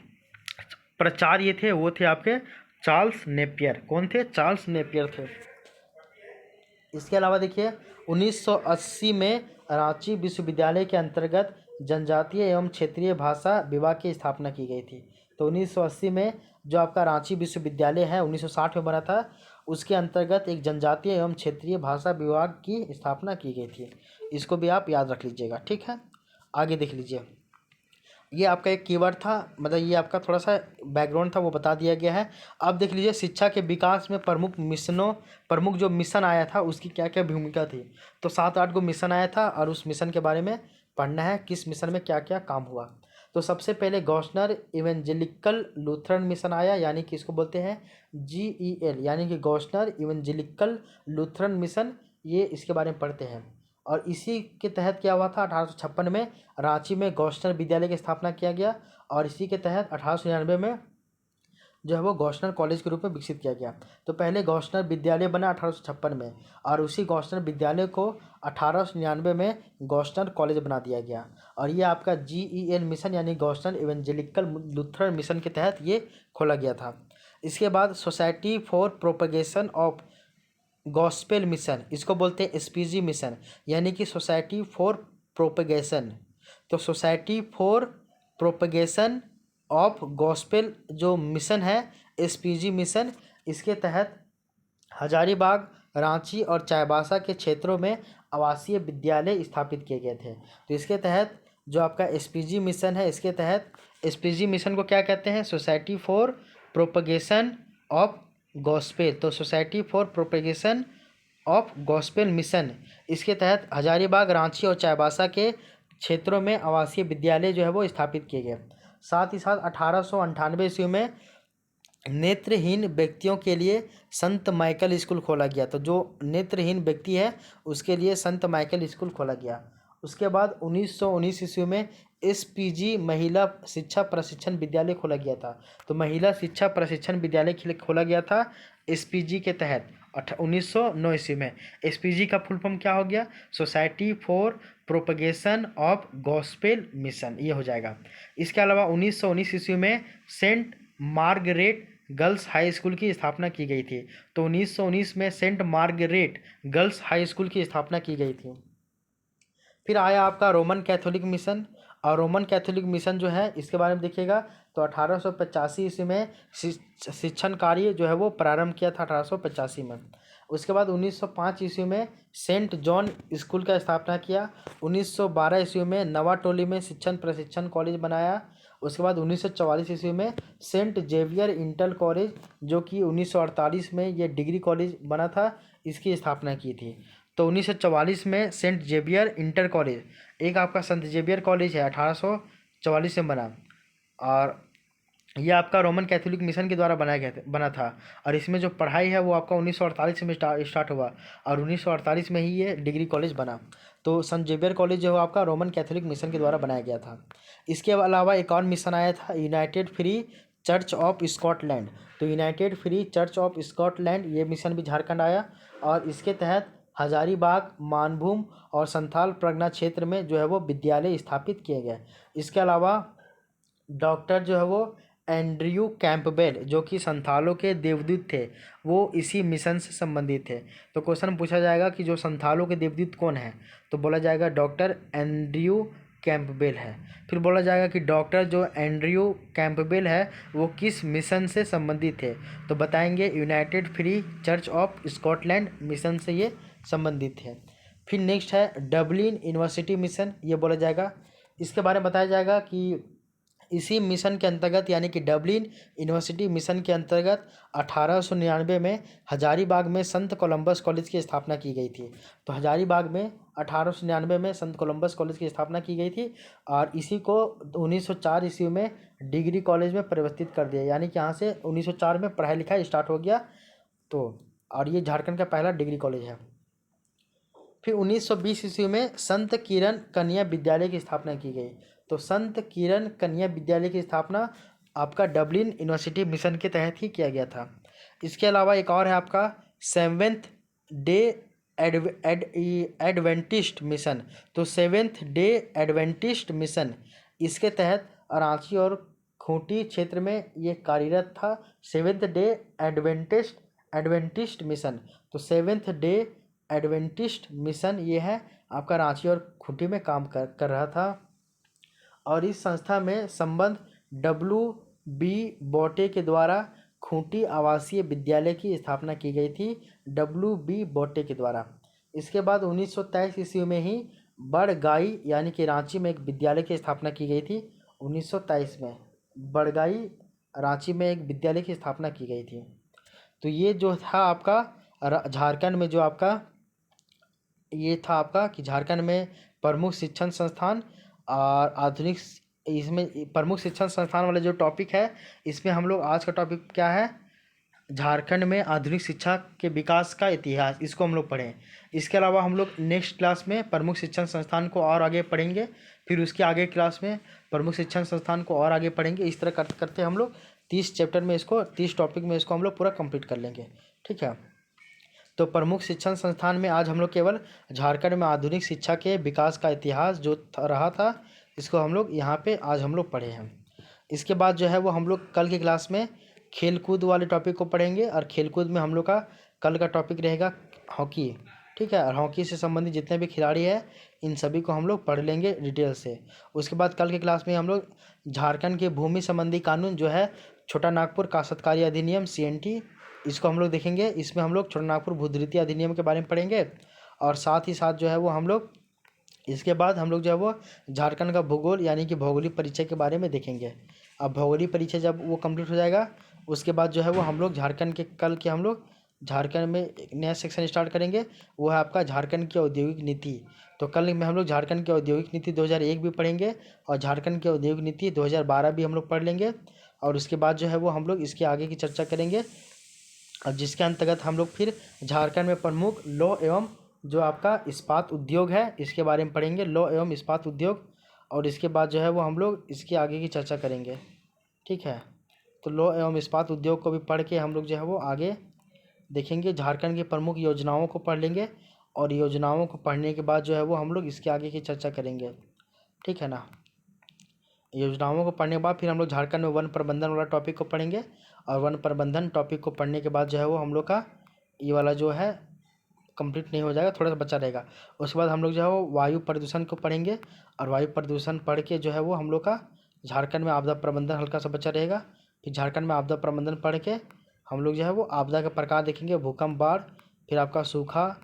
प्राचार्य थे वो थे आपके चार्ल्स नेपियर। कौन थे? चार्ल्स नेपियर थे। इसके अलावा देखिए 1980 में रांची विश्वविद्यालय के अंतर्गत जनजातीय एवं क्षेत्रीय भाषा विभाग की स्थापना की गई थी। तो 1980 में जो आपका रांची विश्वविद्यालय है 1960 में बना था, उसके अंतर्गत एक जनजातीय एवं क्षेत्रीय भाषा विभाग की स्थापना की गई थी। इसको भी आप याद रख लीजिएगा, ठीक है। आगे देख लीजिए, ये आपका एक कीवर्ड था, मतलब ये आपका थोड़ा सा बैकग्राउंड था वो बता दिया गया है। अब देख लीजिए शिक्षा के विकास में प्रमुख जो मिशन आया था उसकी क्या क्या भूमिका थी। तो 7-8 को मिशन आया था, और उस मिशन के बारे में पढ़ना है, किस मिशन में क्या क्या काम हुआ। तो सबसे पहले गॉस्नर इवेंजेलिकल लूथरन मिशन आया, यानी कि इसको बोलते हैं GEL, यानी कि गॉस्नर इवेंजेलिकल लूथरन मिशन। ये इसके बारे में पढ़ते हैं, और इसी के तहत क्या हुआ था 1856 में रांची में गॉस्नर विद्यालय की स्थापना किया गया, और इसी के तहत 1899 में जो है वो गौशनर कॉलेज के रूप में विकसित किया गया। तो पहले गौशनर विद्यालय बना 1856 में, और उसी गौशनर विद्यालय को 1899 में गौशनर कॉलेज बना दिया गया। और ये आपका GEN मिशन यानी गौशनर इवेंजेलिकल लुथरन मिशन के तहत ये खोला गया था। इसके बाद society for propagation of gospel mission, इसको बोलते हैं SPG मिशन, यानी कि सोसाइटी फॉर प्रोपगेशन। तो society for propagation of gospel जो मिशन है SPG मिशन, इसके तहत हजारीबाग, रांची और चाईबासा के क्षेत्रों में आवासीय विद्यालय स्थापित किए गए थे। तो इसके तहत जो आपका SPG मिशन है, इसके तहत SPG मिशन को क्या कहते हैं? Society for propagation of gospel. तो society for propagation of gospel mission, इसके तहत हजारीबाग, रांची और चाईबासा के क्षेत्रों में आवासीय विद्यालय जो है वो स्थापित किए गए। साथ ही साथ 1898 ईस्वी में नेत्रहीन व्यक्तियों के लिए संत माइकल स्कूल खोला गया। तो जो नेत्रहीन व्यक्ति है उसके लिए संत माइकल स्कूल खोला गया। उसके बाद 1919 ईस्वी में SPG महिला शिक्षा प्रशिक्षण विद्यालय खोला गया था। तो महिला शिक्षा प्रशिक्षण विद्यालय खोला गया था SPG के तहत 1909 ईस्वी में। SPG का फुल फॉर्म क्या हो गया? Society for propagation of gospel mission, ये हो जाएगा। इसके अलावा 1919 ईस्वी में Saint Margaret girls high school की स्थापना की गई थी। तो 1919 में Saint Margaret girls high school की स्थापना की गई थी। फिर आया आपका रोमन कैथोलिक मिशन, और रोमन कैथोलिक मिशन जो है इसके बारे में देखिएगा तो 1885 ईस्वी में शिक्षण कार्य जो है वो प्रारंभ किया था 1885 में। उसके बाद 1905 ईस्वी में सेंट जॉन स्कूल का स्थापना किया। 1912 ईस्वी में नवाटोली में शिक्षण प्रशिक्षण कॉलेज बनाया। उसके बाद 1944 ईस्वी में सेंट जेवियर इंटर कॉलेज, जो कि 1948 में ये डिग्री कॉलेज बना था, इसकी स्थापना की थी। तो 1944 में सेंट जेवियर इंटर कॉलेज, एक आपका संत जेवियर कॉलेज है, 1844 में बना, और ये आपका रोमन कैथोलिक मिशन के द्वारा बना था। और इसमें जो पढ़ाई है वो आपका 1948 में स्टार्ट हुआ, और 1948 में ही ये डिग्री कॉलेज बना। तो संत जेवियर कॉलेज जो है आपका रोमन कैथोलिक मिशन के द्वारा बनाया गया था। इसके अलावा एक और मिशन आया था, united free church of Scotland. तो united free church of Scotland, ये मिशन भी झारखंड आया, और इसके तहत हजारीबाग, मानभूम और संथाल परगना क्षेत्र में जो है वो विद्यालय स्थापित किए गए। इसके अलावा डॉक्टर जो है वो एंड्रयू कैंपबेल, जो कि संथालों के देवदूत थे, वो इसी मिशन से संबंधित थे। तो क्वेश्चन पूछा जाएगा कि जो संथालों के देवदूत कौन है, तो बोला जाएगा डॉक्टर एंड्रयू कैंपबेल है। फिर बोला जाएगा कि डॉक्टर जो एंड्रयू कैंपबेल है वो किस मिशन से संबंधित थे, तो बताएंगे United free church of Scotland mission से ये संबंधित है। फिर नेक्स्ट है डबलिन यूनिवर्सिटी मिशन, ये बोला जाएगा। इसके बारे में बताया जाएगा कि इसी मिशन के अंतर्गत यानी कि डबलिन यूनिवर्सिटी मिशन के अंतर्गत 1899 में हजारीबाग में संत कोलंबस कॉलेज की स्थापना की गई थी। तो हजारीबाग में 1899 में संत कोलंबस कॉलेज की स्थापना की गई थी, और इसी को 1904 ईस्वी में डिग्री कॉलेज में परिवर्तित कर दिया, यानी कि यहाँ से 1904 में पढ़ाई लिखाई स्टार्ट हो गया। तो और ये झारखंड का पहला डिग्री कॉलेज है। फिर 1920 ईस्वी में संत किरण कन्या विद्यालय की स्थापना की गई। तो संत किरण कन्या विद्यालय की स्थापना आपका डबलिन यूनिवर्सिटी मिशन के तहत ही किया गया था। इसके अलावा एक और है आपका सेवेंथ डे एडवेंटिस्ट मिशन। तो सेवेंथ डे एडवेंटिस्ट मिशन, इसके तहत रांची और खूंटी क्षेत्र में ये कार्यरत था। सेवेंथ डे एडवेंटिस्ट मिशन, तो सेवेंथ डे एडवेंटिस्ट मिशन ये है आपका रांची और खूंटी में काम कर रहा था। और इस संस्था में संबंध WB बोटे के द्वारा खूंटी आवासीय विद्यालय की स्थापना की गई थी, WB बोटे के द्वारा। इसके बाद 1923 ईस्वी में ही बड़गाई यानी कि रांची में एक विद्यालय की स्थापना की गई थी। 1923 में बड़गाई रांची में एक विद्यालय की स्थापना की गई थी। तो ये जो था आपका झारखंड में, जो आपका ये था आपका कि झारखंड में प्रमुख शिक्षण संस्थान और आधुनिक, इसमें प्रमुख शिक्षण संस्थान वाला जो टॉपिक है, इसमें हम लोग आज का टॉपिक क्या है, झारखंड में आधुनिक शिक्षा के विकास का इतिहास, इसको हम लोग पढ़ें। इसके अलावा हम लोग नेक्स्ट क्लास में प्रमुख शिक्षण संस्थान को और आगे पढ़ेंगे, फिर उसके आगे क्लास में प्रमुख शिक्षण संस्थान को और आगे पढ़ेंगे। इस तरह करते करते हम लोग 30 टॉपिक में इसको हम लोग पूरा कंप्लीट कर लेंगे। ठीक है, तो प्रमुख शिक्षण संस्थान में आज हम लोग केवल झारखंड में आधुनिक शिक्षा के विकास का इतिहास जो रहा था, इसको हम लोग यहाँ पे आज हम लोग पढ़े हैं। इसके बाद जो है वो हम लोग कल की क्लास में खेलकूद वाले टॉपिक को पढ़ेंगे, और खेलकूद में हम लोग का कल का टॉपिक रहेगा हॉकी। ठीक है, और हॉकी से संबंधित जितने भी खिलाड़ी हैं इन सभी को हम लोग पढ़ लेंगे डिटेल से। उसके बाद कल की क्लास में हम लोग झारखंड के भूमि संबंधी कानून जो है छोटा नागपुर काश्तकारी अधिनियम CNT, इसको हम लोग देखेंगे। इसमें हम लोग छोटा नागपुर भूधृति अधिनियम के बारे में पढ़ेंगे, और साथ ही साथ जो है वो हम लोग इसके बाद हम लोग जो है वो झारखंड का भूगोल यानी कि भौगोलिक परिचय के बारे में देखेंगे। अब भौगोलिक परिचय जब वो कंप्लीट हो जाएगा, उसके बाद जो है वो हम लोग झारखंड के कल के हम लोग झारखंड में एक नया सेक्शन स्टार्ट करेंगे, वो है आपका झारखंड की औद्योगिक नीति। तो कल में हम लोग झारखंड की औद्योगिक नीति 2001 भी पढ़ेंगे, और झारखंड की औद्योगिक नीति 2012 भी हम लोग पढ़ लेंगे। और उसके बाद जो है वो हम लोग इसके आगे की चर्चा करेंगे, और जिसके अंतर्गत हम लोग फिर झारखंड में प्रमुख लौह एवं जो आपका इस्पात उद्योग है इसके बारे में पढ़ेंगे, लौह एवं इस्पात उद्योग। और इसके बाद जो है वो हम लोग इसके आगे की चर्चा करेंगे। ठीक है, तो लौह एवं इस्पात उद्योग को भी पढ़ के हम लोग जो है वो आगे देखेंगे। झारखंड की प्रमुख योजनाओं को पढ़ लेंगे, और योजनाओं को पढ़ने के बाद जो है वो हम लोग इसके आगे की चर्चा करेंगे। ठीक है ना, योजनाओं को पढ़ने के बाद फिर हम लोग झारखंड में वन प्रबंधन वाला टॉपिक को पढ़ेंगे, और वन प्रबंधन टॉपिक को पढ़ने के बाद जो है वो हम लोग का ये वाला जो है कंप्लीट नहीं हो जाएगा, थोड़ा सा बचा रहेगा। उसके बाद हम लोग जो है वो वायु प्रदूषण को पढ़ेंगे, और वायु प्रदूषण पढ़ के जो है वो हम लोग का झारखंड में आपदा प्रबंधन हल्का सा बचा रहेगा। फिर झारखंड में आपदा प्रबंधन पढ़ के हम लोग जो है वो आपदा के प्रकार देखेंगे, भूकंप, बाढ़, फिर आपका सूखा,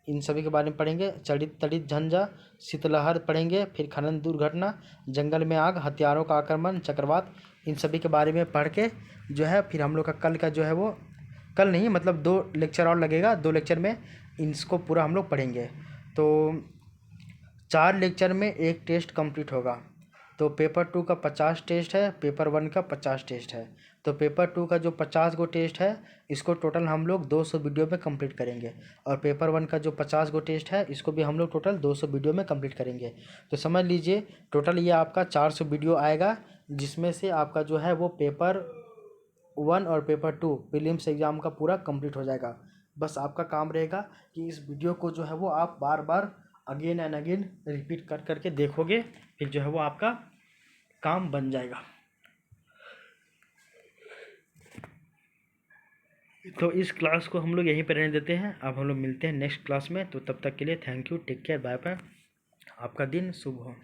इन सभी के बारे में पढ़ेंगे। चढ़ित तड़ित झंझा, शीतलहर पढ़ेंगे, फिर खनन दुर्घटना, जंगल में आग, हथियारों का आक्रमण, चक्रवात, इन सभी के बारे में पढ़ के जो है फिर हम लोग का कल का जो है वो कल नहीं मतलब 2 लेक्चर और लगेगा, 2 लेक्चर में इसको पूरा हम लोग पढ़ेंगे। तो 4 लेक्चर में 1 टेस्ट कंप्लीट होगा। तो पेपर 2 का 50 टेस्ट है, पेपर 1 का 50 टेस्ट है। तो पेपर 2 का जो 50 गो टेस्ट है इसको टोटल हम लोग 200 वीडियो में कंप्लीट करेंगे, और पेपर 1 का जो 50 गो टेस्ट है इसको भी हम लोग टोटल 200 वीडियो में कंप्लीट करेंगे। तो समझ लीजिए टोटल ये आपका 400 वीडियो आएगा, जिसमें से आपका जो है वो पेपर 1 और पेपर 2 प्रीलिम्स एग्ज़ाम का पूरा कंप्लीट हो जाएगा। बस आपका काम रहेगा कि इस वीडियो को जो है वो आप बार बार अगेन एंड अगेन रिपीट कर करके देखोगे, फिर जो है वो आपका काम बन जाएगा। तो इस क्लास को हम लोग यहीं पर रहने देते हैं। अब हम लोग मिलते हैं नेक्स्ट क्लास में, तो तब तक के लिए thank you, take care, bye bye, आपका दिन शुभ हो।